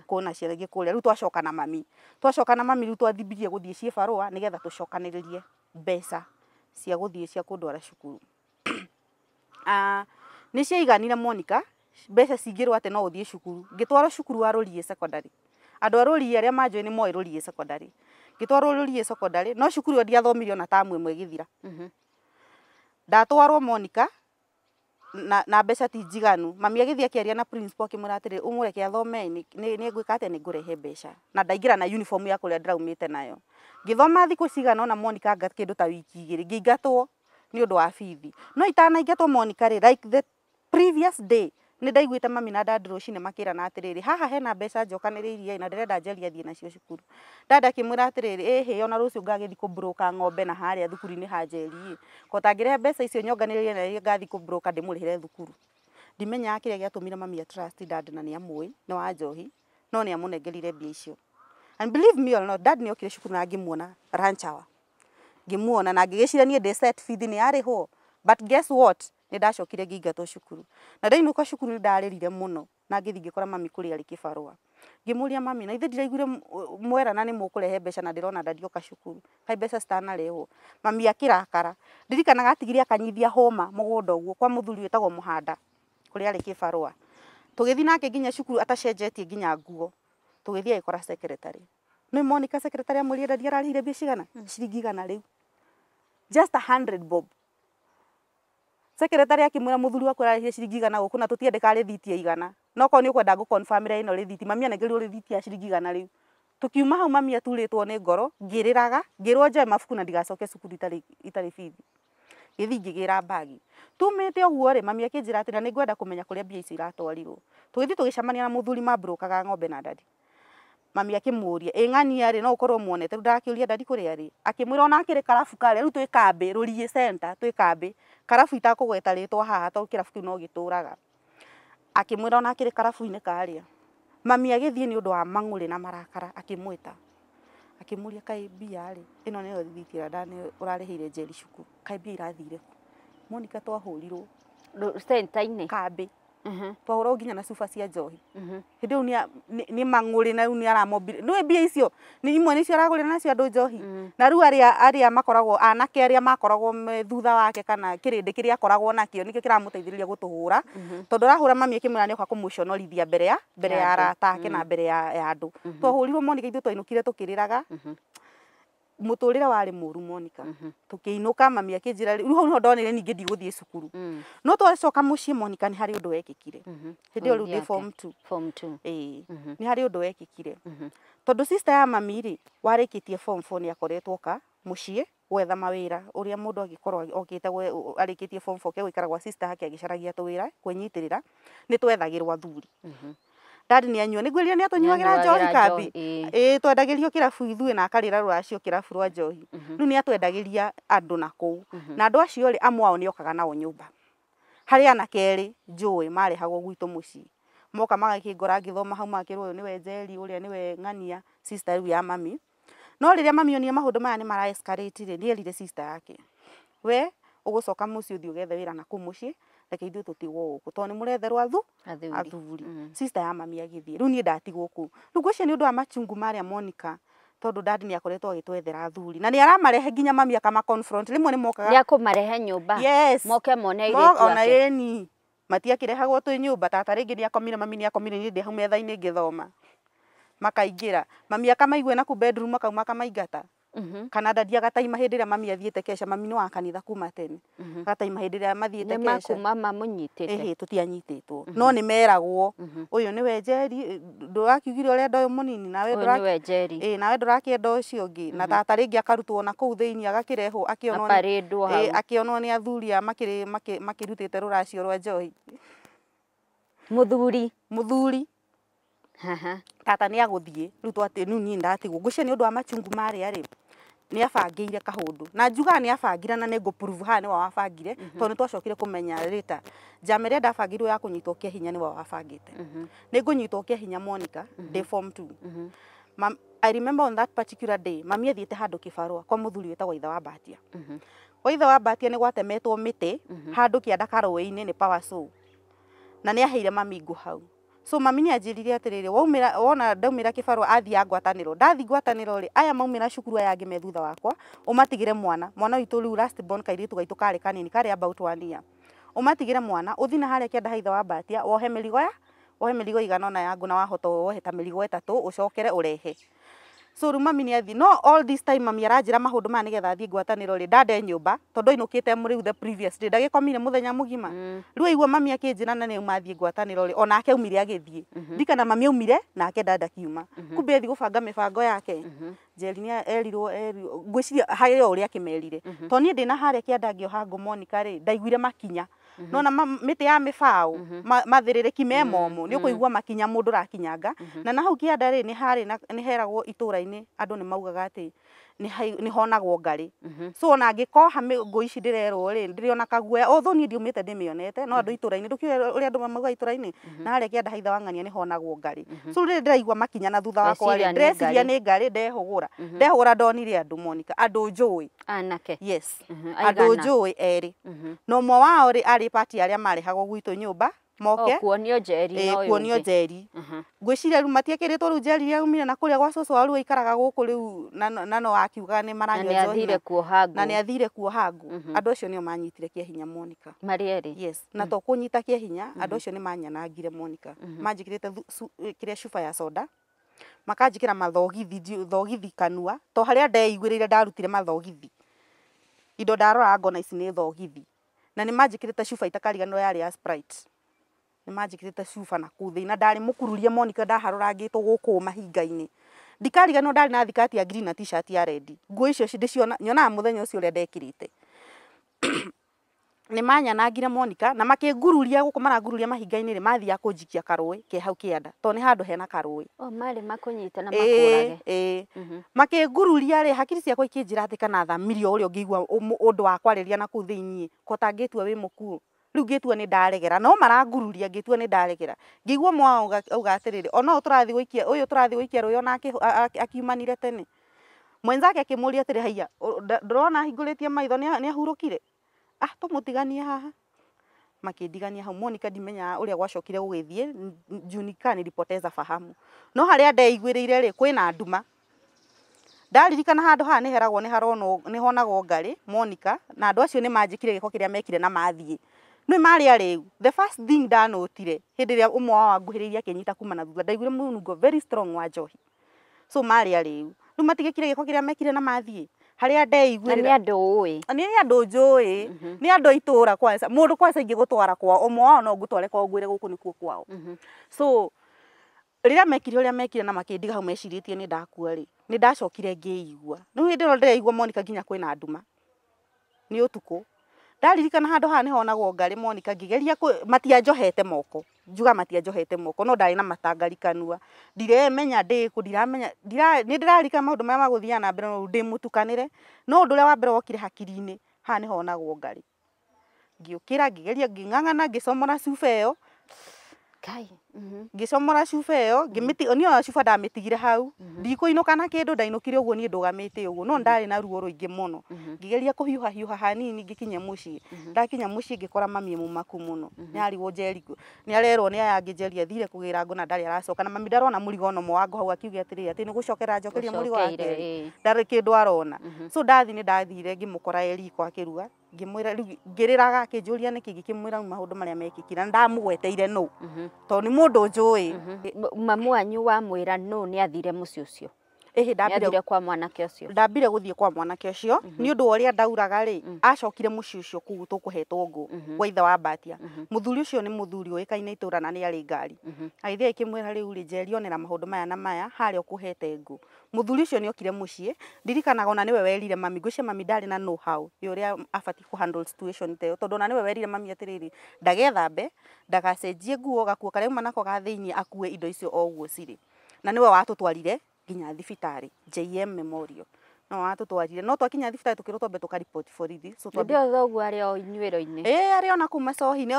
kuna ciana ingi kuria riu twacoka na mami riu twathibirie guthie cibarua nigetha tucokaniririe mbeca cia guthie cia kundwara cukuru ni ciaiganire Monica mbeca cingirwo ate no uthie cukuru ngitwaro cukuru wa Rurie secondary andu a Rurie aria manjwe ni moi Rurie secondary ngitwarwo Rurie secondary no cukuru yo ndiathomirio na tamu imwe githira ndatwarwo Monica na mbeca ti njiganu mami agithia kiaria na principal akimura atiri umureke athome ni ngwika ate ni ngurehe mbeca na ndaingira na uniform ya kuria ndiraumite nayo ngithoma thiku cigana ona Monica kindu ta wiki igiri ngingatwo ni undu wa bithi no itanaingatwo Monica ri like the previous day ni ndaiguite mami na dad rucine makira na atiriri haha hena mbeca njokaniririe na ndirenda Njeri athie nacio cukuru dad akimura atiriri ehe ona rucio ngagithi ku broker ng'ombe na haria thukuru-ini ha Njeri ko tangirehe mbeca icio nyonganiririe na ngathi ku broker ndimurihire thukuru ndimenya kiria giatumire mami ya trust dad na ni amui ni wa njohi no ni amunengerire mbia icio and believe me or not dad ni okire cukuru na ngimuona lunch hour ngimuona na ngigicira nie de set feed ni ariho but guess what ni ndacokire ngingatwo cukuru na ndainuka cukuru ni ndaririre muno na ngithi ngikora mami kuri ari kibarua ngimuria mami na ithe ndiraiguire mwera na ni mukurehe mbeca na ndirona ndadioka cukuru kai mbeca citanareho mami akirakara ndirikanaga atigire akanyithia homa mugunda uguo kwa muthuri wetagwo Muhanda kuri ari kibarua tugithi nake nginya cukuru atacenjetie nginya nguo tugithi agikora secretary no Monica secretary amuri ndadia ararihire mbia cigana ciringi 100 riu just 100 bob secretary akimwira muthuri wakwa ararihire ciringi 100 guku na tutiendeka rithiti ya 100 no ko ni ukwenda gu confirm ra ino rithiti mami anengerirwo rithiti ya ciringi 100 riu tukiuma hau mami aturitwo ni ngoro ngiriraga ngirwo njoe mabuku na ndigacoke cukuru itari bithi githi ngigira bagi tumite oguo ri mami akinjira atira ni ngwenda kumenya kuria mbia icio iratwarirwo tugithi tugicamania na muthuri mabrokaga ng'ombe na dadi mami akimuria ng'ania ri no ukorwo muonete ndakiuria dadi kuria ri akimwira ona akiri karafu kare riu twi kambe Rurie center twi kambe karafu itakugweta ritwa haha to kirafu kiu no gituraga akimwira ona akiri karafu-ini karia mami agithie ni undu wa mang'uri na marakara akimwita akimuria kai mbia ri ino niyo rithiti ira ndani urarihire Njeri cukuru kai mbia irathire ku Monica twahurirwo center-ini kambe twahurwo nginya na cuba cia njohi hindi ni mang'uri na riu ni aramobire no mbia icio ni imwe nicio aragurira nacio andu njohi na riu aria makoragwo anake aria makoragwo thutha wake kana kirindi kiria akoragwo nakio nikio kiramuteithiriria gutuhura tondu arahura mami akimwira ni oka kumuconorithia mbere ya arata ake na mbere ya andu twahurirwo Monica ithu twainukire tukiriraga muturire wari muru Monica tukiinuka mami akinjira riu no ndonire ningi ndiguthie cukuru no twacoka mucii Monica ni hari undu wekikire hindi o riu form 2 ni hari undu wekikire tondu sister ya mami ri warikitie form 4 ni akoretwo ka mucii gwetha mawira uria mundu agikorwo okite arikitie form 4 ke gwikara gwa sister yake agicaragia tuwira kwenyitirira ni twethagirwo athuri dad ni anyua niguiria ni atunyuagira njohi kambi twendagirio kirabu ithui na akarira ruracio kirabu rwa njohi riu ni atwendagiria andu na kuu na andu acio ri amwe ao ni okaga nao nyumba hari anakeri njui marehagwo gwitu mucii moka magakingora ngithoma hau makirwo uyu niwe Njeri uria niwe ng'ania sister riu ya mami no riria mami onie maundu maya ni mara escalate ri nierire sister yake we ugucoka mucii uthii ugethe wira na ku mucii reke ithu tutigwo guku to ni muretherwo athuri sister ya mami agithie riu ni ndatigwo ku riu gwicio ni undu wa machungu maria Monica tondu dad ni akoretwo agitwethera athuri na ni aramarehe nginya mami akama confront rimwe ni mokaga ni akumarehe nyumba moke mone ile tu ona yeni matiakirehagwo twi nyumba tata ringi ni akomire mami ni akomire ni ndi hau metha-ini ngithoma makaingira mami akamaigwe na ku bedroom akauma akamaingata kana ndadia gataima hindi ria mami athiete kesha mami ni wa kanitha kuma tene gataima hindi ria mathiete kesha makuma mamunyitite tutianyititwo no ni meragwo uyu niwe Njeri ndurakiugire uria ndoyo munini nawe niwe Njeri nawe ndurakienda ucio ungi na tata ringi akarutwo na kuu thiini agakirehwo akionwo ni athuri makirutite ruracio rwa njohi muthuri tata ni aguthie riu twati ni ndatigwo ngwicia ni undu wa machungu maria ri ni abangiire kahundu na njuga ni abangira na ningo prove ha ni wa wabangire to ni twacokire kumenya later njama iria ndabangirwo ya kunyitwo kia hinya ni wa wabangite ningunyitwo kia hinya Monica day form 2 I remember on that particular day mami athiete handu kibarua kwa muthuri wetagwo ithe wa Batia wa ithe wa Batia ni gwatemetwo miti handu kianda karũĩ-inĩ ni power saw na ni aheire mami ngu hau so mami ni anjirire atiriri wona ndaumira kibarua athia ngwataniro ndathi ngwataniro ri aya maumira cukuru aya angi me thutha wakwa umatigire mwana witu riu last born kairitu gaitu kare kanini kare about 1 year umatigire mwana uthina haria kianda haitha wa Batia wohe mirigo igana na yangu na wahota wohe ta mirigo 3 ucokere urehe so mami ni athi no all this time mami aranjira maundu ma nigetha athie ngwataniro ri ndade nyumba tondu inukite muri the previous day ndagikomire muthenya mugima riu igua mami akinjira na ni umathie ngwataniro ri ona akeumire agithie ndikana mami aumire na ake dada kiuma kumbe athi gubanga mibango yake Njeri ni erirwo ngwiciria hayo uria akimerire to ni ndina haria kianda ngioha ngo Monica ri ndaiguire makinya nona miti ya mibao mathiririki me momo ni ukuigua makinya mundu rakinyanga na hau kianda ri ni heragwo itura-ini andu ni maugaga ati ni honagwo ngari so ona ngikoha ngo ici ndirerwo ri ndiriona kaguoya otho ni ndiumite ndimionete no andu itura-ini ndukire uri andu mauga itura-ini na haria kianda haitha wa ng'ania ni honagwo ngari so ri ndiraigua makinya na thutha wakwa ri ndreciria ni ngari ndehugura ndonire andu Monica andu njui anake yes andu njui eri no mwa wao ri ari party aria marehagwo gwitu nyumba moke kuonio Njeri no kuonio Njeri ngwiciria riu matiakiritwo riu Njeri yaumire na kuria gwa cucu wao ikaraga guku riu na no akiuga ni maranywa njohi na ni athire kuohangu andu acio nio manyitire kia hinya Monica marieri yes na to kunyita kia hinya andu acio ni manyanangire Monica manjikirite kiria chupa ya soda makanjikira mathogithi kanua to haria ndeiguirire ndarutire mathogithi indo ndarora ngona ici ni thogithi na ni manjikirite chupa itakariganwo yari ya Sprite ni manjikirite chupa na kuthi na ndari mukururie Monica ndaharurangitwo guku mahinga-ini ndikariganwo ndari na thikati ya green na t-shirt ya red nguo icio ndiciona nyonaga muthenya ucio uria ndekirite ni manyanangire Monica na makingururia guku marangururia mahinga-ini ri mathia kunjikia karũĩ ke hau kianda to ni handu hena karũĩ mari makunyita na makurage makingururia ri hakiri ciakwa ikinjira ati kana thamirio uria ngigua undu wa kwariria na ku thiini ko tangitua wi muku riu ngitua ni ndaregera no marangururia ngitua ni ndaregera ngigua mwao auga atiriri ona turathi guikia uyu turathi guikia ruyo na akiumanire tene mwenzake akimuria atiri haiya ndrona hinguritie maitho ni ahurukire tumutiganie haha makindigania hau Monica ndimenya uria gwacokire gugithie junika nilipoteza fahamu no haria ndeiguirire ri kwina nduma ndaririkana handu haha ni heragwo ni honagwo ngari Monica na andu acio ni manjikire giko kiria mekire na mathie no maria riu the first thing ndanotire hindi ria umwe wa nguhiriria kinyita kuma na thutha ndaiguire munungo very strong wa njohi so maria riu riu matigikire giko kiria mekire na mathie haria ndeiguire ni andu ui ni andu njui ni andu itura kwanza mundu kwanza ingigutwara kwa umwe wao no ngutware kwa ngwire guku nikuo kwao so riria mekire uria mekire na makindiga hau meciritie ni ndakua ri ni ndacokire ngiigua riu hindi no ndireigua Monica nginya kwina nduma ni utuku ndaririkana handu ha niho onagwo ngari Monica ngigeria matianjohete moko njuga matianjohete moko no ndari na matangari kanua ndiremenya ndiku ndiramenya ni ndirarika maundu maya maguthia na mbere no ndimutukanire no undu uria wa mbere wokire hakiri-ini ha niho onagwo ngari ngiukira ngigeria nging'ang'ana ngicomora cuba iyo kai ngicomora cuba iyo ngimiti onio cuba ndamitigire hau ndikuinuka na kindu ndainukire uguo ni ndugamite uguo no ndari na ruo ruingi muno ngigeria kuhiuha hiuha hanini ngikinya mucii ndakinya mucii ngikora mami mumaku muno ni ariwo njeri ni arerwo ni aya njeri athire kugira ngo na ndari aracoka na mami ndarona murigo no mwango hau akiuga atiri ati ni gucokera njokeria murigo wake ndari kindu arona so ndathi ni ndathire ngimukora eriko akiruga ngimwira ngiriraga akinjuria niki ngikimwira maundu maria mekikira ndamugweteire no to ni mundu njui mamu wanyu wa mwira no ni athire muci ucio ndambire kwa mwanake ucio ndambire guthie kwa mwanake ucio ni undu uria ndauraga ri acokire muci ucio kuu tukuhetwo ngo gwa ithe wa Mbatia muthuri ucio ni muthuri uikaine itura na ni ari ngari aithia ikimwira riu ri njeri onera maundu maya na maya haria ukuhete ngo muthuri ucio ni okire mucii ndirikanaga ona niwe werire mami ngwicia mami ndari na know how uria afati ku handle situation teyo tondu ona niwe werire mami atiriri ndagethambe ndagacenjie nguo gakuo karia uma nako ga thiini akue indo icio o uguo ciri na niwe watutwarire nginya thibitari JM Memorial no watutwarire no twakinya thibitari tukirwo twambe tukaripoti borithi so ndio thogu aria o inyuiro-ini aria ona kuma cohi-ini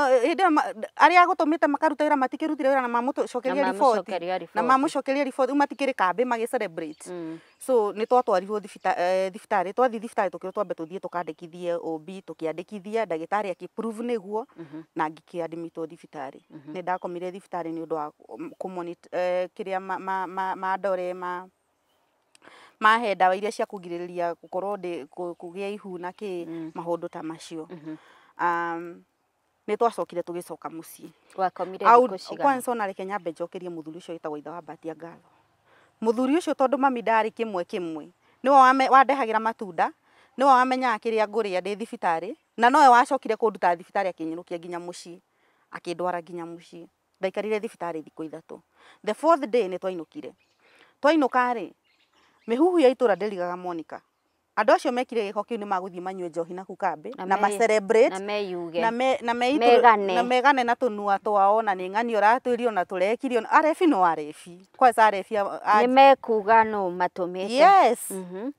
aria agutumite makaruta wira matikirutire wira na mamucokeria riboti na mamucokeria riboti matikiri kambi magi celebrate so ni twatwarirwo thibitari twathi thibitari tukirwo twambe tuthie tukandikithie OB tukiandikithia ndagitari akiprove niguo na ngikiadmitwo thibitari ni ndakomire thibitari ni undu wa kumonita kiria mandore mahe ndawa iria cia kugiririria gukorwo kugia ihu na ki maundu ta macio ni twacokire tugicoka mucii wakomire thikũ cigana kwanza ona reke nyambe njokerie muthuri ucio witagwo ithe wa Mbatia ngatho muthuri ucio tondu mami ndari kimwe niwe wandehagira matunda niwe wamenyaga kiria nguria ndi thibitari na nowe wacokire kunduta thibitari akinyirukia nginya mucii akindwara nginya mucii ndaikarire thibitari thikũ 3 the 4th day ni twainuka ri mihuhu ya itura nderigaga Monica andu acio mekire giko kiu ni maguthie manywe njohi na kukambe na ma celebrate na meyuge na megane na tunua twao na ni ng'ani uratwirio na turekirio arefi no arefi kwanza arefi ni mekuga no matumite yes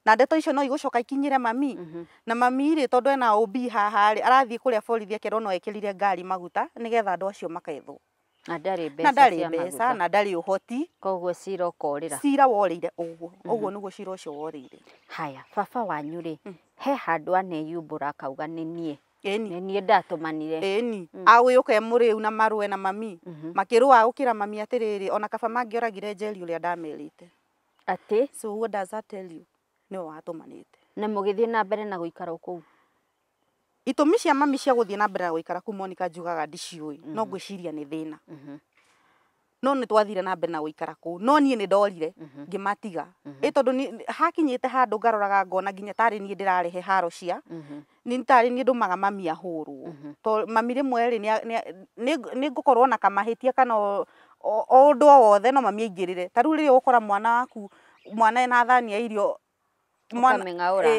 na ndeto icio no igucoka ikinyire mami na mami ri tondu ena OB haha ri arathie kuria borithi akero no ekirire ngari maguta nigetha andu acio makethwo na ndari mbeca na ndari uhoti koguo cira ukorira cira worire uguo niguo cira ucio worire haya baba wanyu ri he handu aneyumbura akauga ni nie ndatumanire ni aguyuke muriu na marwe na mami makirua gukira mami atiriri ona kaba mangioragire njeri uria ndamerite ati so what does that tell you no watumanite na mugithie na mbere na guikara kuu itumi cia mami cia guthie na mbere na guikara ku Monica njugaga ndiciui no ngwiciria ni thina no ni twathire na mbere na guikara ku no nie ni ndorire ngimatiga tondu ni hakinyite handu ngaroraga ngona nginya tari nie ndirarehe haro cia ni tari nie ndumaga mami ahurwo to mami rimwe ri ni ngukorwo na kamahitia kana o undu wothe no mami aingirire taru riri ukora mwana ena thani ya irio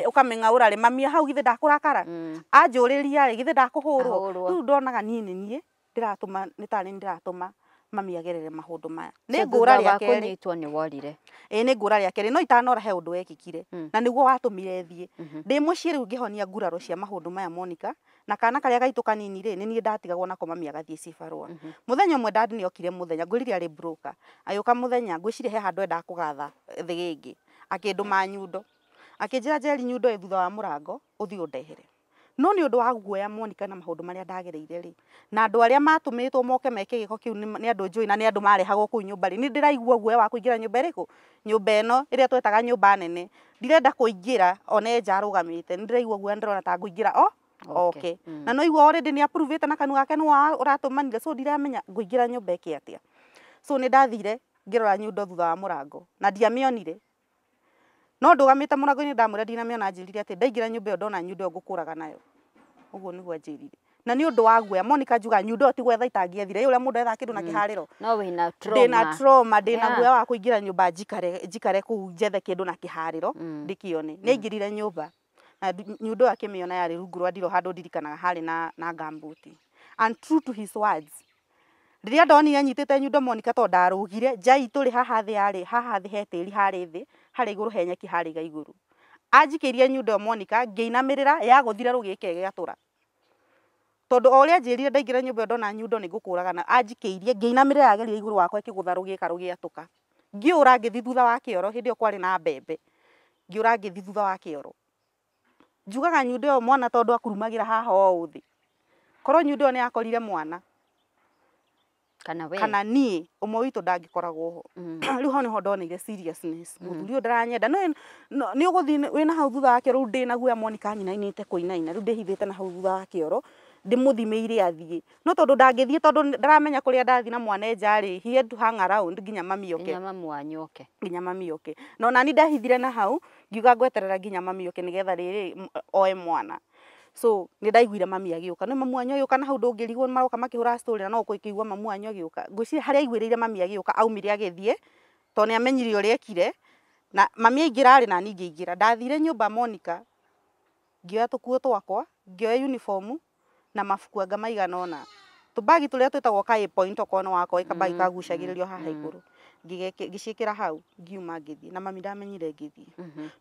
ukamengaura ri mami hau githe ndakurakara anjuriria ri githe ndakuhurwo riu ndonaga nie ndiratuma ni tari ndiratuma mami agerere maundu maya ni ngura ria keri kunyitwo ni worire ni ngura ria keri no itanora he undu wekikire na niguo watumire thie ndi mucii riu ngihonia nguraro cia maundu maya Monica na kana karia gaitu kanini ri ni nie ndatigagwo nako mami agathie cibarua muthenya umwe dad ni okire muthenya nguriri ari broker ayuka muthenya ngwicire he handu enda kugatha thigingi akinduma nyundo akinjira njeri nyundo thutha wa murango uthii undehere no ni undu wa guoya Monica na maundu maria ndagereire ri na andu aria matumitwo moke meke giko kiu ni andu njui na ni andu marehagwo ku nyumba ri ni ndiraigua guoya wa kuingira nyumba iriku nyumba eno iria twetaga nyumba nene ndirenda kuingira one nja arugamite ni ndiraigua guoya ndirona ta nguingira okay na no igua already ni approve na kanua gake no uratumanire so ndiramenya nguingira nyumba iki atia so ni ndathire ngirora nyundo thutha wa murango na ndiamionire no ndugamite murango-ini ndamwira ndinamĩona njirire ati ndaingira nyumba iyo ndona nyundo ngukuraga nayo uguo niguo njirire na ni undu wa guoya Monica njuga nyundo ti gwetha itangiethire uria mundu etha kindu na kihariro no wina trauma ndina guoya wa kuingira nyumba njikare ku njethe kindu na kihariro ndikione ni ingirire nyumba na nyundo akimiona yari rungu rwa ndiro handu ndirikanaga hari na gambuti and true to his words riria ndonire anyitite nyundo Monica to ndarugire njai turi haha thi yari haha thi hetiri hari thi hari iguru he nyeki hari ga iguru anjikirie nyundo Monica ngiinamirira ya guthira rugike giatura tondu oria njirire ndaingira nyumba ndona nyundo ni ngukuraga na anjikiirie ngiinamirira yageria iguru wakwa ikigutha rugika rugiatuka ngiura ngithi thutha wa kioro hindi kwari na mbembe ngiura ngithi thutha wa kioro njugaga nyundo yo mwana tondu akurumagira haha o uthi korwo nyundo ni akorire mwana kana nie umwe witu ndangikoragwo ho riu ho niho ndonire seriousness muthuri uyu ndaranyenda no ni uguthi wina hau thutha wa kioro ndina guoya Monica nyinainite kuinaina riu ndihithite na hau thutha wa kioro ndimuthimeire athie no tondu ndangithie tondu ndaramenya kuria ndathi na mwana njari he had to hang around nginya mami yoke no nani ndahithire na hau ngiuga ngweterera nginya mami yoke nigetha riri oe mwana so ni ndaiguire mami agiuka no mamu anyo agiuka na hau ndungirigwo maroka makihura story na no kuigua mamu anyo agiuka ngwiciria haria aiguireire mami agiuka aumire agithie to ni amenyire uria ekire na mami aingira ari na ni ngiingira ndathire nyumba Monica ngioya tukuo twakwa ngioya uniform na mafuku anga maigana ona tubagi turia twitagwo kai point okono wako ikabagi kagucagiririo haha iguru ngicikira hau ngiuma ngithie na mami ndamenyire ngithie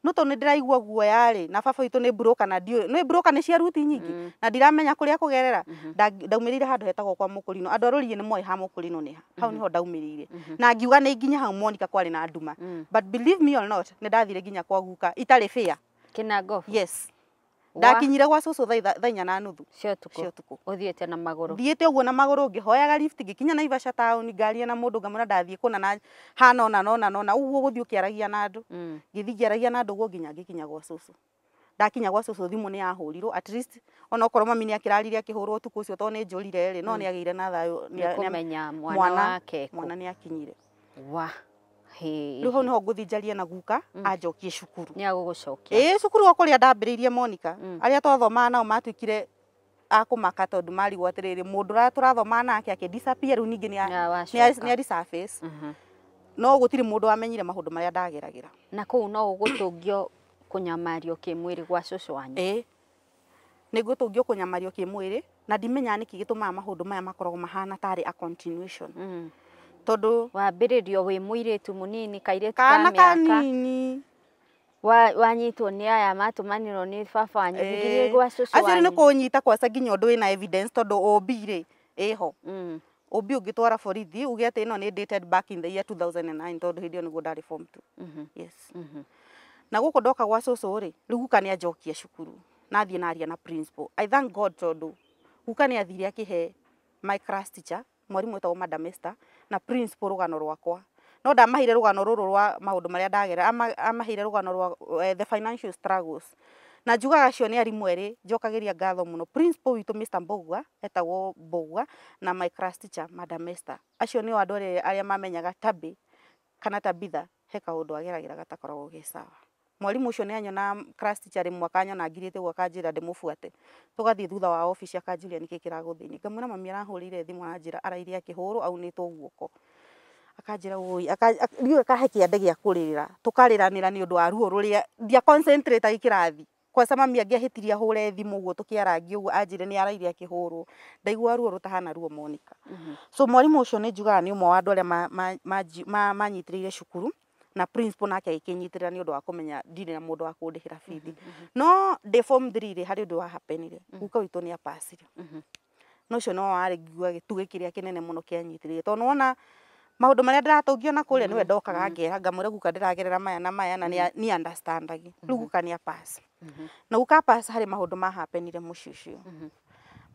no to ni ndiraigua guoya ri na baba itu ni broka na dio ni broka ni cia ruti nyingi na ndiramenya kuria kugerera ndaumirire handu hetagwo kwa mukurino andu arorie ni moi ha mukurino ni hau niho ndaumirire na ngiuga ni nginya hau Monica kwari na nduma but believe me or not ni ndathire nginya kwa guka itari fair kinagofu yes ndakinyire gwa cucu thaa 4:30 cio tuku uthiete na maguru thiete uguo na maguru ngihoyaga lift ngikinya Naivasha town ngaria na mundu ngamura ndathie kuna na hana nona uguo guthio kiaragia na andu ngithi kiaragia na andu uguo nginya ngikinya gwa cucu ndakinya gwa cucu thimu ni yahurirwo at least ona okorwo mami ni akiraririe akihurwo tuku ucio to ni njurire ri no ni ageire na thayo ni kumenya mwana ni akinyire wa riho niho nguthi njarie na guka anjokie cukuru ni agugucokia cukuru okuria ndambiriirie Monica aria twathomaga nao matwikire akumaka tondu mari gwatiriri mundu turathoma nake akidisappear riu ningi ni a resurface no gutiri mundu amenyire maundu maria ndageragira na kuu no ugutungio kunyamario kimwiri gwa cucu wanyu ni gutungio kunyamario kimwiri na ndimenya niki gitumaga maundu maya makoragwo mahana tari a continuation tondu wambiririo wi muiritu munini kairetu kana kanini wanyitwo ni aya matumanirwo ni baba wanyu ngiri gwa cucu wanyu acio ni kunyita kwaca nginya undu wina evidence tondu obire eho obi ugitwara borithi uge ati ino ni dated back in the year 2009 tondu hindi nigo ndari form 2 yes na guko ndoka gwa cucu ri riu guka ni anjokia cukuru nathie naria na principal I thank God tondu guka ni athire akihe my class teacher mwarimu etagwo Madam Esther na principal rugano rwakwa no ndamahire rugano ruru rwa maundu maria ndagera amahire rugano rwa the financial struggles na njugaga cio ni arimu eri njokagiria ngatho muno principal witu Mr. Mbogwa etagwo Mbogwa na my class teacher Madam Esther acio ni andu aria mamenyaga Tabby kana Tabitha he kaundu ageragira gatakoragwo ge sawa mwarimu ucio ni anyona class teacher rimwe akanyona ngirite gwa kanjira ndimufuate tugathie thutha wa office akanjiria niki kiraguthini ngamwira mami arahurire thimu anjira arairie akihuru aunitwo guoko akanjira oi riu akahe kiande gia kuririra tukariranira ni undu wa ruo ruria dia concentrate ikirathi kwa sama mami angehitiria hure thimu guo tukiarangi uguo anjire ni arairie akihuru ndaigua ruo rutahana ruo Monica so mwarimu ucio ni njugaga ni umwe wa andu aria manyitirire cukuru na principal nake akinyitirira ni undu wa kumenya ndire na mundu wa kundihira feed no de form 3 ri hari undu wa happenire guka witu ni apasire no cio no wari ngigua gituge kiria kinene muno kianyitirire to nona maundu maria ndiratungio na kuria niwe ndokaga ngera ngamwira guka ndiragerera maya na maya na ni understandagi riu guka ni pass na guka pass hari maundu ma happenire mucicio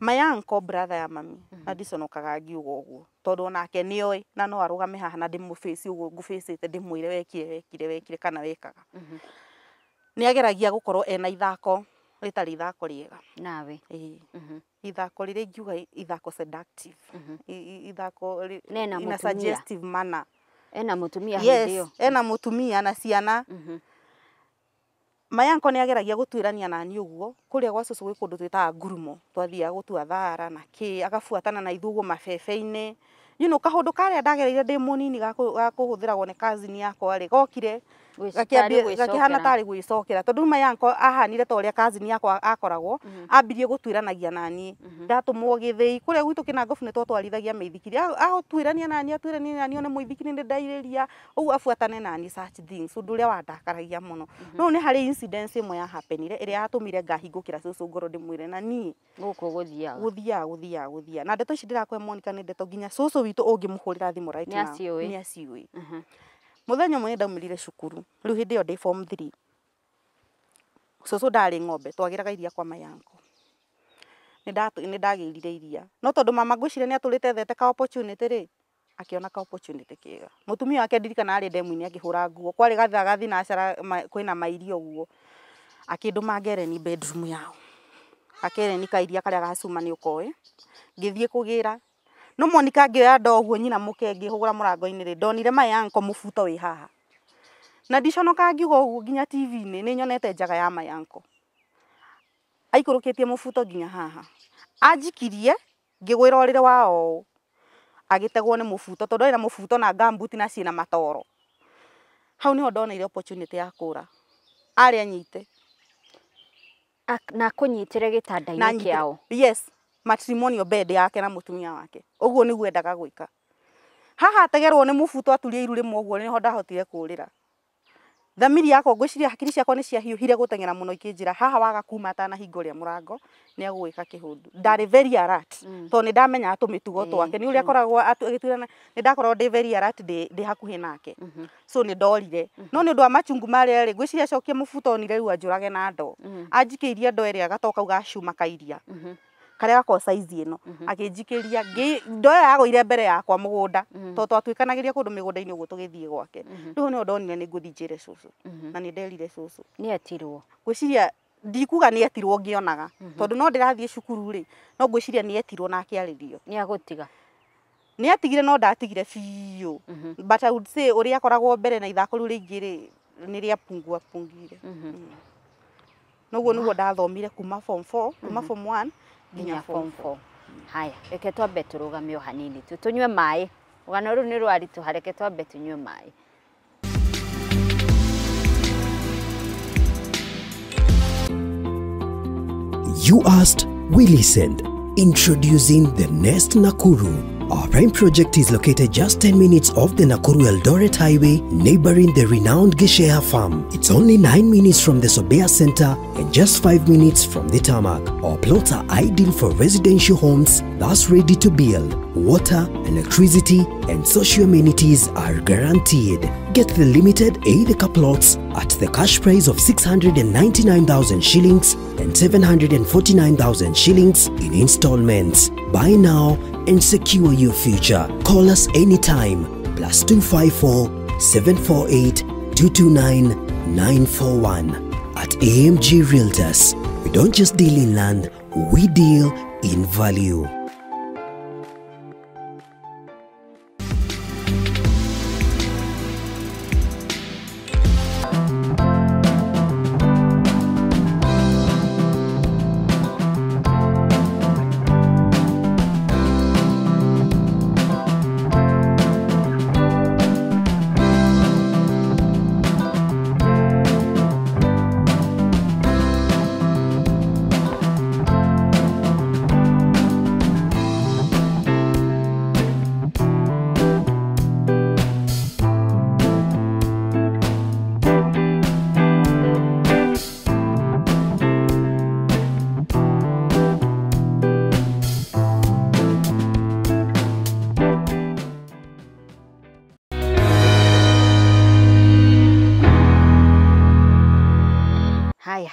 my uncle brother ya mami na ndiconokaga ngiuga uguo tondu onake ni oi na no arugame haha na ndimuface uguo ngufacete ndimwire wekire kana wekaga ni ageragia gukorwo ena ithako ritari ithako riega nawe ithako riri ngiuga ithako seductive ithako ina suggestive manner ena mutumia hindio ena mutumia na ciana mayanko nĩ ageragia gũtuĩrania nani ũguo kũrĩa gwa cũcũ gwĩ kũndũ twĩtaga ngurumo twathiaga gũtua thara na kĩ agabuatana na ithuguo mabebe-inĩ kaũndũ karĩa ndagereire ndĩ mũnini ga kũhũthĩragwo nĩ cousin yakwa rĩ gokire gakĩhana tarĩ gwĩcokera tondũ mayanko ahanire ta ũrĩa cousin yakwa akoragwo ambirie gũtuĩranagia nani ndatũmwo gĩthĩi kũrĩa gwitũ Kĩnangobu nĩ twatwarithagia mĩithikiri agũtuĩrania nani one mũithikiri nĩ ndairĩria ũguo abuatane nani such things ũndũ ũrĩa wandakaragia mũno no nĩ harĩ incidence ĩmwe ya happenire ĩrĩa yatũmire ngahingũkĩra cũcũ ngoro ndĩmwĩre na niĩ gũkũ gũthiaga na ndeto ici ndĩrakwe Monica nĩ ndeto nginya cũcũ witũ ũngĩmũhũrĩra thimũ right now nĩ aciũĩ mũthenya ũmwe ndaumĩrire cukuru rĩu hĩndĩ ĩyo ndĩ form 3 cũcũ ndarĩ ng'ombe twagĩraga iria kwa mayanko nĩ ndagĩrire iria no tondũ mama ngwĩciria nĩ atũrĩte thete ka opportunity rĩ akĩona ka opportunity kĩega mũtumia wake ndirikana arĩ ndemu-inĩ akĩhũra nguo kwarĩ gathagathi na cara kwĩna mairio ũguo akĩndũma ngereni bedroom yao akereni kairia karĩa gacuma nĩ ũkoĩ ngĩthiĩ kũgĩra no Monica ngĩoya ndoguo nyina mũke ngĩhũgũra mũrango-inĩ rĩ ndonire mayanko mũbuto wĩ haha na ndiconoka ngiuga ũguo nginya TV-inĩ nĩ nyonete njaga ya mayanko aikũrũkĩtie mũbuto nginya haha anjikirie ngĩgwĩra ũrĩrĩ wao agĩtegwo nĩ mũbuto tondũ arĩ na mũbuto na gumboot na ciĩna matoro hau nĩho ndonire opportunity ya kũra arĩ anyite na kũnyitĩre gĩtanda-inĩ kĩao yes matrimonial bed yake na mũtumia wake ũguo nĩguo endaga gwĩka haha ategerwo nĩ mũbuto aturie iru rĩmwe ũguo nĩho ndahotire kũrĩra thamiri yakwa ngwĩciria hakiri ciakwa nĩ ciahiũhire gũteng'era mũno ikĩnjĩra haha waga kuma atanahingũria mũrango nĩ agũgwĩka kĩhũndũ ndarĩ very alert tondũ nĩ ndamenya tũmĩtugo twake nĩ ũrĩa akoragwo agĩtuĩrana nĩ ndakoragwo ndĩ very alert ndĩ hakuhĩ nake so nĩ ndorire no nĩ ũndũ wa machungu marĩa rĩ ngwĩciria acokie mũbuto onire rĩu anjũrage na ndo anjikĩirie ndo ĩrĩa gatoka kau gacuma kairia karĩa gako size ĩno akĩnjikĩria ndo ĩyo yagũire mbere yakwa mũgũnda tondũ twatuĩkanagĩria kũndũ mĩgũnda-inĩ ũguo tũgĩthiĩ gwake rĩu nĩho ndonire nĩ ngũthiĩ njĩre cũcũ na nĩ nderire cũcũ nĩ etirwo ngwĩciria ndikuga nĩ etirwo ngĩonaga tondũ no ndĩrathiĩ cukuru rĩ no ngwĩciria nĩ etirwo na akĩarĩrio nĩ agũtiga nĩ atigire no ndatigire biũ but I would say ũrĩa akoragwo mbere na ithako rĩu rĩingĩ rĩ nĩ rĩapungire noguo nĩguo ndathomire kuma form 4 kuma form 1 nginya form 4 haya reke twambe tũrũgame o hanini tũnyue maĩ rũgano rũu nĩ rwaritũha reke twambe tunyue maĩ You asked, we listened. Introducing the Nest Nakuru. Our prime project is located just 10 minutes off the Nakuru-Eldoret Highway, neighboring the renowned Gishea Farm. It's only 9 minutes from the Sobea Center and just 5 minutes from the tarmac. Our plots are ideal for residential homes that's ready to build. Water, electricity, and social amenities are guaranteed. Get the limited 8-acre plots at the cash price of 699,000 shillings and 749,000 shillings in installments. Buy now and secure your future. Call us anytime. +254 748 229 941. At AMG Realtors, we don't just deal in land, we deal in value.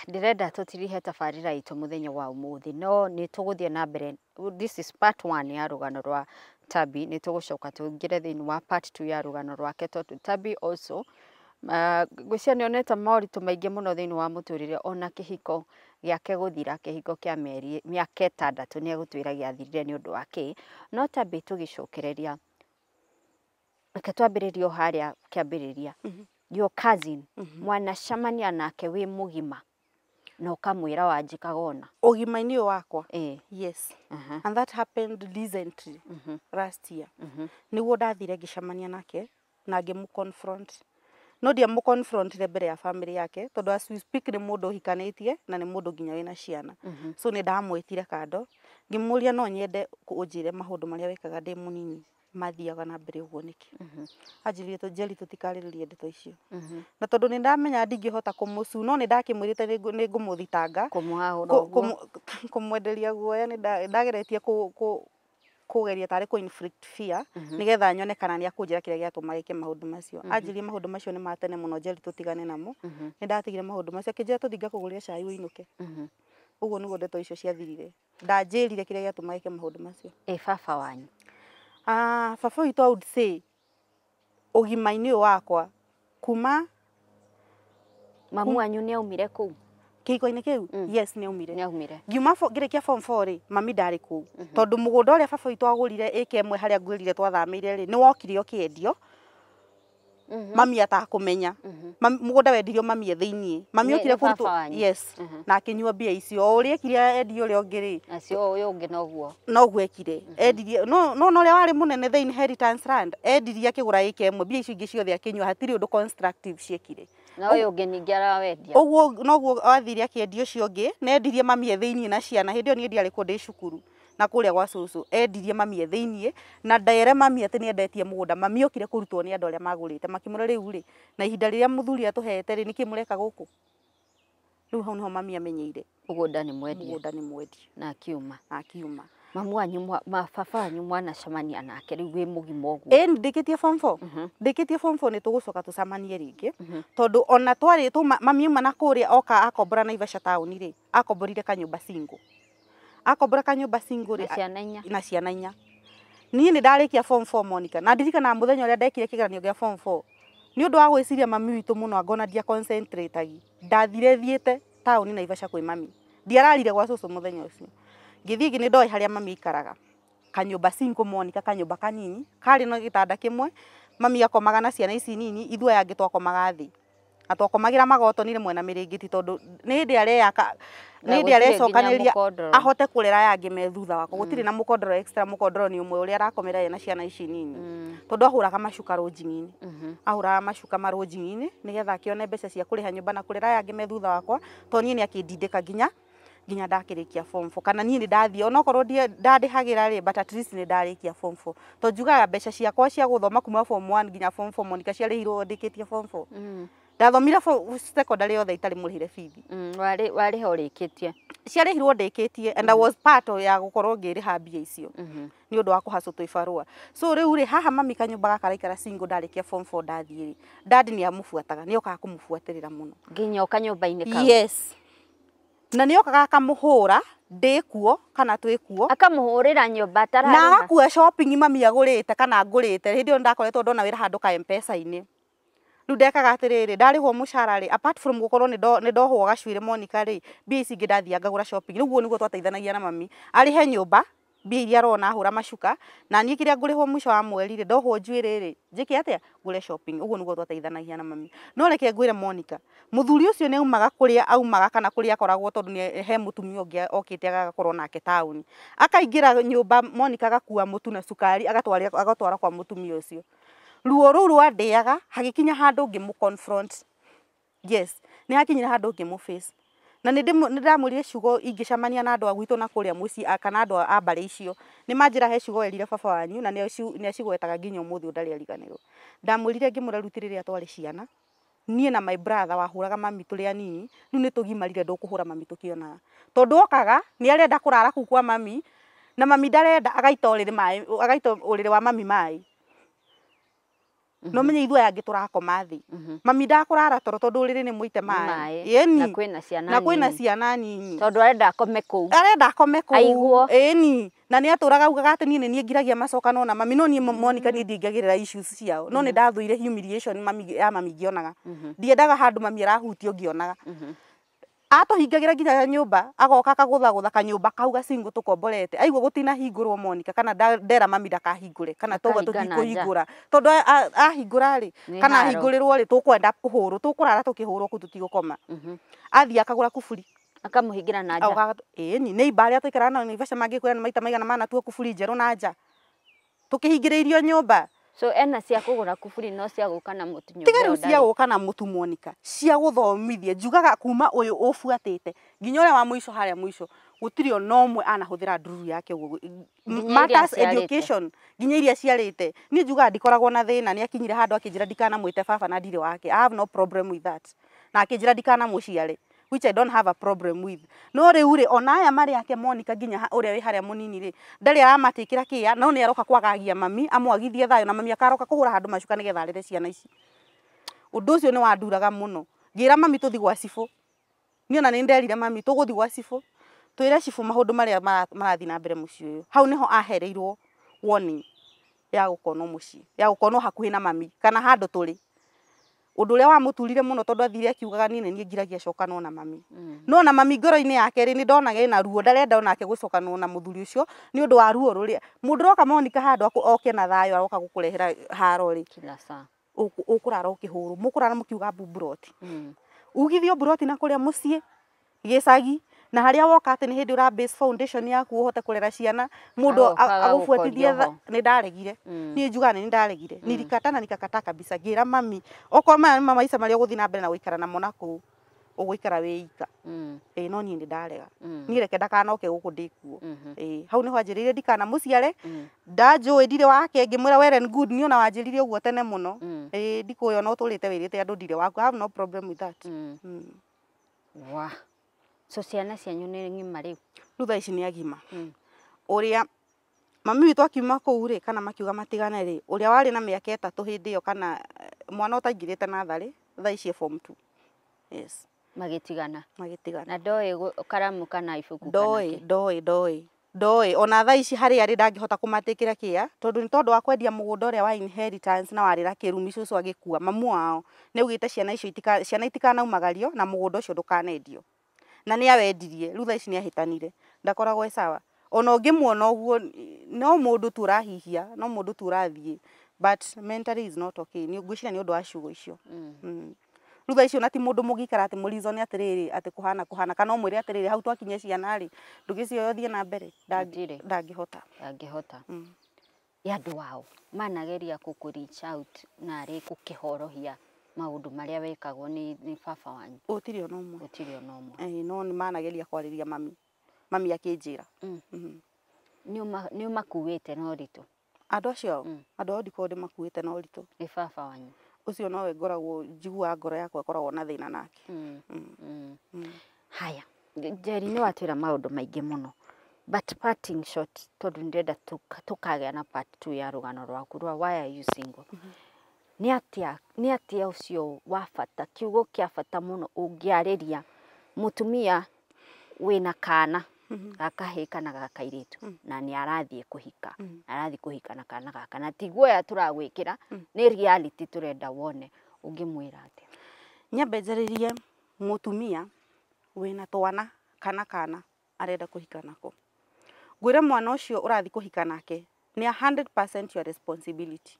Ndirenda tutirihe tabarĩra itũ mũthenya wa ũmũthĩ no nĩ tũgũthiĩ na mbere. This is part 1 ya rũgano rwa Tabby. Nĩ tũgũcoka tũingĩre thĩinĩ wa part 2 ya rũgano rwake tondũ Tabby also gwĩcia nĩonete moritũ maingĩ mũno thĩinĩ wa mũtũrĩre ona kĩhiko gĩake gũthira kĩhiko kĩa mĩaka 6 nĩ egũtwĩra gĩathirire nĩ ũndũ wa kĩ no Tabby tũgĩcokereria reke twambĩrĩrie o harĩa kĩambĩrĩria your cousin mwanacamania nake wi mugima no kamwira wanjikaga ona ugima-ini wakwa yes Uh-huh. and that happened recently last year niguo ndathire ngicamania nake na ngimu-confront no ndiamu-confrontire mbere ya family yake tondu as we speak ni mundu hikanitie na ni mundu nginya wina ciana so ni ndamwetire kando ngimuria no nyende unjire maundu maria wekaga ndi munini mathiaga na mbere uguo niki anjirire Njeri tutikariririe ndeto icio na tondu ni ndamenya ndingihota kumucu no ni ndakimwirite ni ngumuthitanga kumwenderia guoya ni ndageretie kugeria tari ku inflict fear nigetha nyone kana ni akunjira kiria giatuma gike maundu macio anjirie maundu macio ni matene muno Njeri tutigane namo ni ndatigire maundu macio kinjira tuthinga kugurira cai uinuke uguo niguo ndeto icio ciathirire ndanjirire kiria giatuma gike maundu macio baba wanyu baba witu I would say ugima-ini wakwa kuma mamu wanyu ni aumire kuu kiko-ini kiu yes ni aumire ngiuma ngirikia form 4 ri mami ndari kuu tondu mugunda uria baba witu agurire eke imwe haria ngwirire twathamire ri ni wokire ukiendio mami atakumenya mugunda wendirio mami thiini mami okire kurutu yes na akinyua mbia icio uria ekire endio uria ngiri acio uyu ungi noguo ekire endirie no uria wari munene the inheritance land endirie akigura ike imwe mbia icio ingi ciothe akinyua hatiri undu constructive ciekire na uyu ungi ningi arawendia uguo noguo athire akiendio cio ungi na endirie mami thiini na ciana hindi oni ndiari ku ndi cukuru na kuria gwa cucu endirie mami thiini na ndaire mami ati ni endetie mugunda mami okire kurutwo ni andu aria magurite makimura riu ri na ihinda riria muthuri atuhete ri niki mureka guku riu hau niho mami amenyeire mugunda ni mwendie na akiuma mamu wanyu baba wanyu mwanacamania nake riu wi mugima uguo ndikitie form 4 ndikitie form 4 ni tugucoka tucamanie ringi tondu ona twari mami uma na kuria oka akombora Naivasha town ri akomborire kanyumba single akombora kanyumba single ri na ciana inya ni ndarikia form 4 Monica na ndirikana muthenya uria ndekire kigeranio gia form 4 ni undu wa gwiciria mami witu muno angona ndia concentrate agi ndathire thiete town Naivasha kwi mami ndiararire gwa cucu muthenya ucio ngithie ngi ni ndoi haria mami ikaraga kanyumba single Monica kanyumba kanini kari no gitanda kimwe mami akomaga na ciana ici nini ithwe yangi twakomaga thi atwakomagira magotonire mwena miringiti tondu ni ndi areyaka ni ndi arecokaniria ahote kurera yangi me thutha wako gutiri na mukondoro extra mukondoro ni umwe uria arakomera ye na ciana ici nini tondu ahuraga mashuka rojingini ahuraga mashuka marojingini nigetha akione mbeca cia kuriha nyumba na kurera yangi me thutha wakwa to nie ni akindindika nginya ndakirikia form 4 kana nie ni ndathie ona korwo ndandihagira ri but at least ni ndarikia form 4 to njugaga mbeca ciakwa cia guthoma kuma form 1 nginya form 4 Monica ciarihirwo ndikitie form 4 ndathomire secondary yothe itari murihire bithi wari ho rikitie ciarihirwo ndikitie and I was part of ya gukorwo ngiriha mbia icio ni undu wa kuhacu twibarua so riu ri haha mami kanyumba gakaraikara single ndarikia form 4 ndathie ri dad ni amufuataga ni okaga kumufuatirira muno nginya kanyumba-ini kau yes na ni okaga akamuhura ndikuo kana twikuo akamuhurira nyumba tarari na akua shopping mami agurite kana ngurite hindi yo ndakoretwo ndona wira handu ka M-Pesa-ini riu ndekaga atiriri ndarihwo mucara ri apart from gukorwo ni ndohwo gacuire Monica ri mbia ici ngidathia ngagura shopping riu guo niguo twateithanagia na mami arihe nyumba mbia iria arona ahura mashuka na nie kiria ngurihwo mwisho wa mweri ri ndohwo njuire ri njiki atia ngure shopping uguo niguo twateithanagia na mami no reke ngwire Monica muthuri ucio ni aumaga kuria aumaga kana kuria akoragwo tondu ni he mutumia ungi okite agakorwo nake town akaingira nyumba Monica agakua mutu na sukari agatwara kwa mutumia ucio ruo ruru rwandiaga hagikinya handu ngimu confront yes ni hakinyira handu ngimu face na ndamurire ciugo ingicamania na andu agwitu na kuria muci kana andu a mbari icio ni manjira he ciugo erire baba wanyu na ni acigwetaga nginya umuthi ndari ariganirwo ndamurire ngimurarutirire atwari ciana nie na my brother wahuraga mami turi anini riu ni tugimarire ndukuhura mami tukionaga tondu okaga ni arenda kurara ku kwa mami na mami ndarenda agaita uriri wa mami mai no menye ithwe yangi turakoma thi mami ndakurara toro tondu uriri ni muite mai yeni na kwina ciana nini tondu arenda akome ku aiguo eni na ni aturaga ugaga ati nie ni ngiragia macokano na mami no ni Monica ni ndingagirira issues ciao no ni ndathuire humiliation mami ngionaga ndiendaga handu mami arahutio ngionaga atohingagira nginya nyumba agoka akagutha kanyumba kau gacingu tukomborete aigua gutina hingurwo Monica kana ndera mami ndakahingure kana toga tutikuhingura tondu ahingura ri kana ahingurirwo ri tukwenda kuhuru tukurara tukihurwo ku tutigukoma athia akagura kuburi akamuhingira na nja ni neighbor aria tuikara na Naivasha mangikwira ni maita maigana mana tu kuburi njeru na nja tukihingiririo nyumba. So ena cia kugura kuburi no cia guka na mutu nyumba tiga riu cia guka na mutu Monica cia guthomithia njugaga kuma uyu ufuatite nginya uria wa muico haria muico gutiri ona umwe anahuthira ndururu yake uguo matters education nginya iria ciarite ni njugaga ndikoragwo na thina ni akinyire handu akinjira ndikana mwite baba na ndire wake I have no problem with that na akinjira ndikana muciare which I don't have a problem with. No riu ri ona aya mari yake Monica nginya uria wi haria munini ri ndari aramatikira kia no ni aroka kwagagia mami amwagithie thayo na mami akaroka kuhura handu macuka nigetha arere ciana ici. Undu ucio ni wanduraga muno ngira mami tuthi gwa cifu ni ona ni nderire mami tuguthi gwa cifu twire cifu maundu maria marathi na mbere muci uyu hau niho ahereirwo warning ya gukonwo muci ya gukonwo hakuhi na mami kana handu turi undu uria wamuturire muno tondu athire akiugaga ni ngiragia cokanwo na mami no na mami ngoro-ini yake ri ni ndonaga ina ruo ndarenda onake gucokanwo na muthuri ucio ni undu wa ruo ruria mundu roka Monica handu oke na thayo aroka gukurehera haro ri kila saa ukurara ukihuru mukurara mukiuga mburoti ugithio mburoti na kuria mucii gicagi na haria woka ati ni hindi ura base foundation yaku uhote kurera ciana mundu agufuatithie ni ndaregire ni njuga ni ndaregire nilikata na nikakata kabisa ngira mami okoma mama isa maria guthi na mbere na guikara na monako uguikara weika no ni ndarega ni reke ndakana oke guku ndikuo hau niho anjiririe ndikana muciare ndanjui ndire wake ngimwira well and good ni ona wanjiririe uguo tene muno ndikuyo no turite wirite andu ndire waku I have no problem with that wa so ciana cianyu ni ngima riu rutha ici ni agima uria mami witu akiuma kuu ri kana makiuga matigane ri uria wari na miaka 3 hindi yo kana mwana utaingirite nathari tha ici form 2 yes magitigana na ndoi karamu kana ibuku kana ndoi ona tha ici hari ari ndangihota kumatikira kia tondu ni tondu wa kwendia mugunda uria wa inheritance na warira kirumi cucu agikua mamu wao ni ugite ciana icio itikanaumagario na mugunda ucio ndukanendio na ni awendirie rutha ici ni ahitanire ndakoragwo sawa ona ungimuona uguo no mundu tu rahihia no mundu tu rathie but mentally is not okay ni ngwicira ni undu wa ciugo icio rutha icio na ti mundu mugikara ati murizone atiriri ati kuhana kana umwire atiriri hau twakinye ciana ri ndugicio yothie na mbere ndangihota yandu wao manageria kukureach out na ri kukihorohia maundu maria wekagwo ni baba wanyu utiri ona umwe no ni manageria kwariria mami akinjira ni umakuite no ritu andu acio andu ao ndiko ndimakuite no ritu ni baba wanyu ucio nowe ngoragwo njigua ngoro yakwa ikoragwo na thina nake haya Njeri ni watwira maundu maingi muno but parting shot tondu ndenda tukagea na part 2 ya rugano rwaku rwa why are you single ni atia ucio wa bata kiugo kia bata muno ungiariria mutumia wina kana gakahika na gakairitu na ni arathie kuhika na kana gaka na tigwe turagwikira ni reality turenda wone ungimwira ati nyambejeririe mutumia wina twana kana arenda kuhika nako gwira mwana ucio urathi kuhika nake ni 100% your responsibility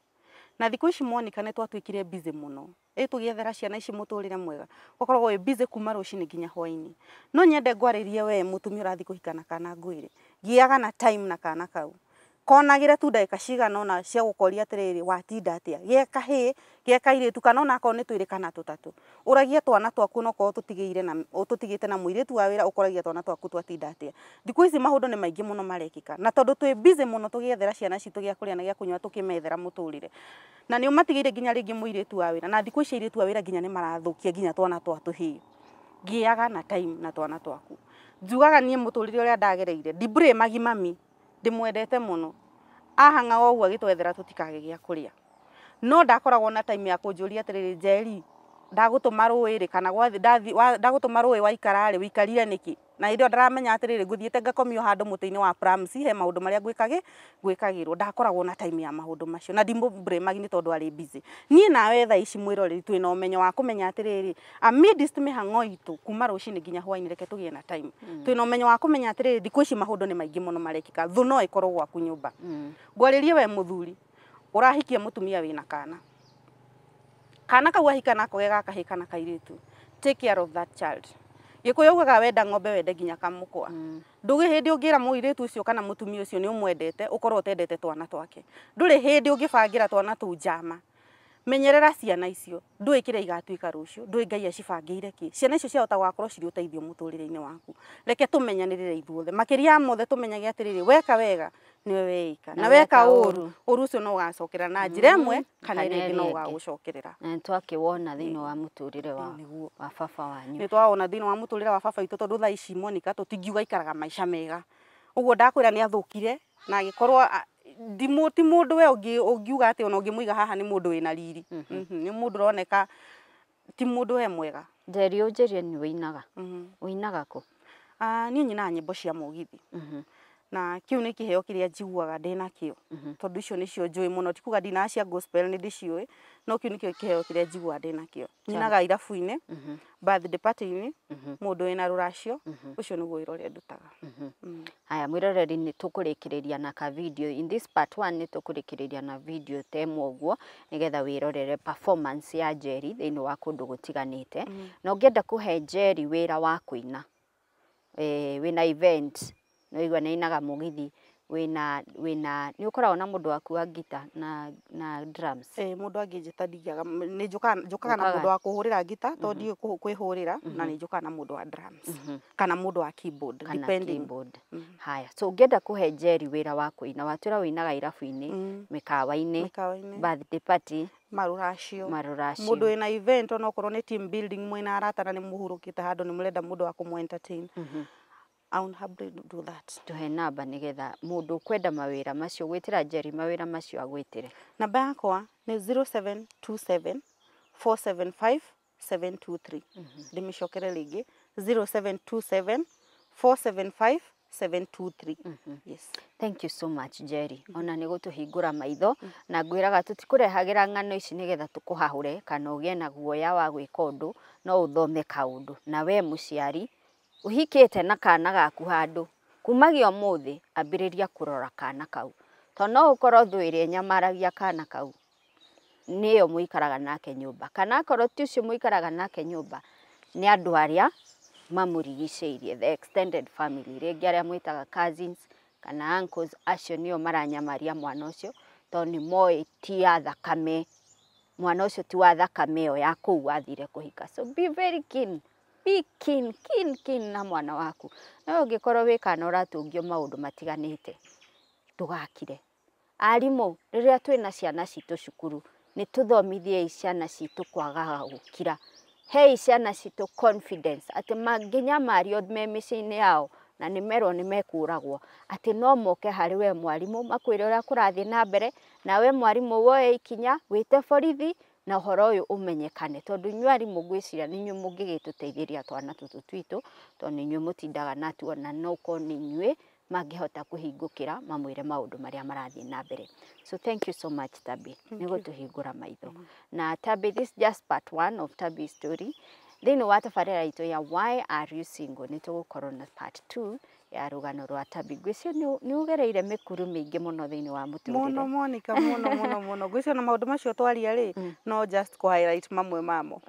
na thiku ici Monica ne twatwikire busy muno tugiethera ciana ici muturire mwega ukoragwo we busy kuma rucini nginya hwaini no nyende ngwaririe we mutumia urathi kuhikana kana ngwire giaga na time na kana kau konagire tu ndagika cigana ona cia gukoria atiriri watinda atia geka kairitu kana ona ko ni twire kana tutatu uragia twana twaku no ko tutigire na tutigite na muiritu wa wira ukoragia twana twaku twatinda atia thiku ici maundu ni maingi muno marekika na tondu twi busy muno tugiethera ciana citu gia kuria na gia kunywa tukimethera muturire na ni umatigire ginya ringi muiritu wa wira na thiku ici iritu wa wira ginya ni marathukia ginya twana twatu hi giaga na time na twana twaku njugaga nie muturire uria ndagereire ndibure magimami ndimwendete muno ahanga ogu agitwethera tutikage gia kuria no ndakoragwo na time ya kunjuria atiriri Njeri ndagutuma ruiri kana gwathi ndagutuma ruwi waikarari wikarire niki na irio ndaramenya atiriri nguthiete ngakomio handu muti-ini wa pramsi he maundu maria gwikagirwo ndakoragwo na time ya maundu macio na ndimbo bremagini tondu ari busy nie nawe tha ici mwiroreri twina umenyo wa kumenya atiriri amidst mihango itu kuma rucini nginya hwaini reke tugie na time twina umenyo wa kumenya atiriri thiku ici maundu ni maingi muno marekika thu no ikorwo gwaku nyumba ngwaririe we muthuri urahikia mutumia wina kana kau ahika nako gaka na kairitu take care of that child gikuyu ugaga wenda ng'ombe wende nginya kamukwa ndugi hindi ungira muiritu ucio kana mutumia ucio ni umwendete ukorwo utendete twana twake nduri hindi ungibangira twana tu njama menyerera ciana icio ndui kire igatuika rucio ndui ngai acibangire ki ciana icio ciahota gwakorwo ciri uteithio muturire-ini waku reke tumenyanirire ithuothe makiria mothe tumenyage atiriri weka wega niwe weika na weka uru ucio no ugacokera na njira imwe kana ringi no ugagucokerera twakiwona thiini wa muturire wa baba wanyu ni twawona thiini wa muturire wa baba itu tondu tha ici Monica tutingiuga ikaraga maisha mega uguo ndakwira ni athukire na agikorwo ti mundu we ungiuga ati ona ungimuiga haha ni mundu wina riri ni mundu roneka ti mundu we mwega Njeri unjirie ni winaga ku ni nyina nyimbo cia mugithi na kiu ni kiheo kiria njiguaga ndina kio tondu icio nicio njui muno tikuga ndina cia gospel ni ndiciui no kiu ni kiheo kiria njiguaga ndina kio nyinaga irabu-ini birthday party-ini mundu wina ruracio ucio niguo irore ndutaga haya mwiroreri ni tukurikiriria na ka video in this part 1 ni tukurikiriria na video temo uguo nigetha wirorere performance ya Njeri thiini wa kundu gutiganite na ungienda kuhe Njeri wira wa kuina wina event no igwa na inaga mugithi wina ni ukoragwo na mundu waku wa gita na drums mundu angijita ndigaga ni njukaga na mundu wa kuhurira gita tondu kwihurira na ni njukaga na mundu wa drums kana mundu wa keyboard depending haya so ungienda kuhe Njeri wira wa kuina watwira winaga irabu-ini mikawa-ini birthday party maruracio mundu wina event ona okorwo ni team building mwina arata na ni muhurukite handu ni murenda mundu wa kumu entertain I won't have to do that. Tuhe namba nigetha mundu kwenda mawira macio gwitira Njeri mawira macio agwitire. Namba yakwa ni 0727 475 723. Ndimicokere ringi 0727 475 723. Yes. Thank you so much Njeri. Ona ni gutuhingura maitho na ngwiraga tutikurehagira ng'ano ici nigetha tukuhahure kana ugie na guoya wa gwika undu no uthome kaundu na we muciari uhikite na kana gaku handu kumagio muthi ambiriria kurora kana kau to no ukorwo thwire nyamaragia kana kau niyo muikaraga nake nyumba kana korwo ti ucio muikaraga nake nyumba ni andu aria mamurigiceirie the extended family regi aria mwitaga cousins kana uncles acio niyo maranyamaria mwana ucio to ni moi ti athakame mwana ucio ti wa thakame yo ya kuu wathire kuhika so be very keen be keen na mwana waku na ungikorwo wikana uratungio maundu matiganite tugakire arimu riria twina ciana citu cukuru ni tuthomithie ciana citu kwagaga gukira he ciana citu confidence ati manginya mario me micini yao na nimero ni mekuragwo ati no moke hari we mwarimu makwire uria kurathie na mbere na we mwarimu woe ikinya wite borithi na uhoro uyu umenyekane tondu nywari mugwiciria ninyu mungigituteithiria twana tutu twitu tondu ninyu mutindaga natu na no ko ninywe mangihota kuhingukira mamwire maundu maria marathie na mbere so thank you so much Tabby nigo tuhingura maitho na Tabby this just part 1 of Tabby's story thiini wa tabarira itu ya why are you single ni tugukorwo na part 2 ya rugano rwa Tabby ngwicio ni ugereire mikuru mingi muno thiini wa muturire muno Monica muno ngwicio na maundu macio twaria ri no just ku highlight mamwe mamo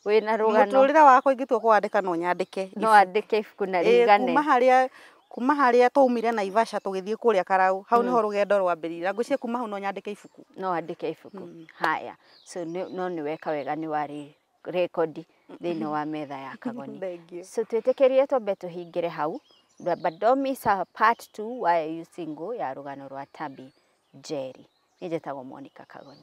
wina rugano muturire wakwa ingitwa kwandika no nyandike no andike ibuku na rigane kuma haria twaumire na Ivasha tugithie kuria Karau hau niho rugendo rwambirira ngwicio kuma hau no nyandike ibuku haya so no ni weka wega ni wari record thiini wa Metha ya Kagoni so twitikirie twambe tuhingire hau but don't miss part 2 why are you single ya rugano rwa Tabby Njeri nijetagwo Monica Kagoni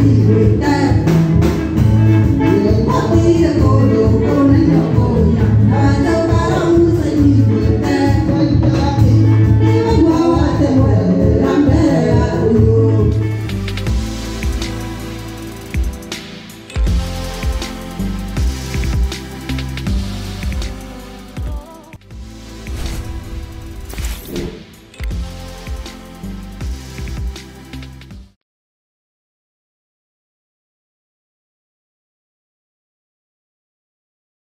Thank you.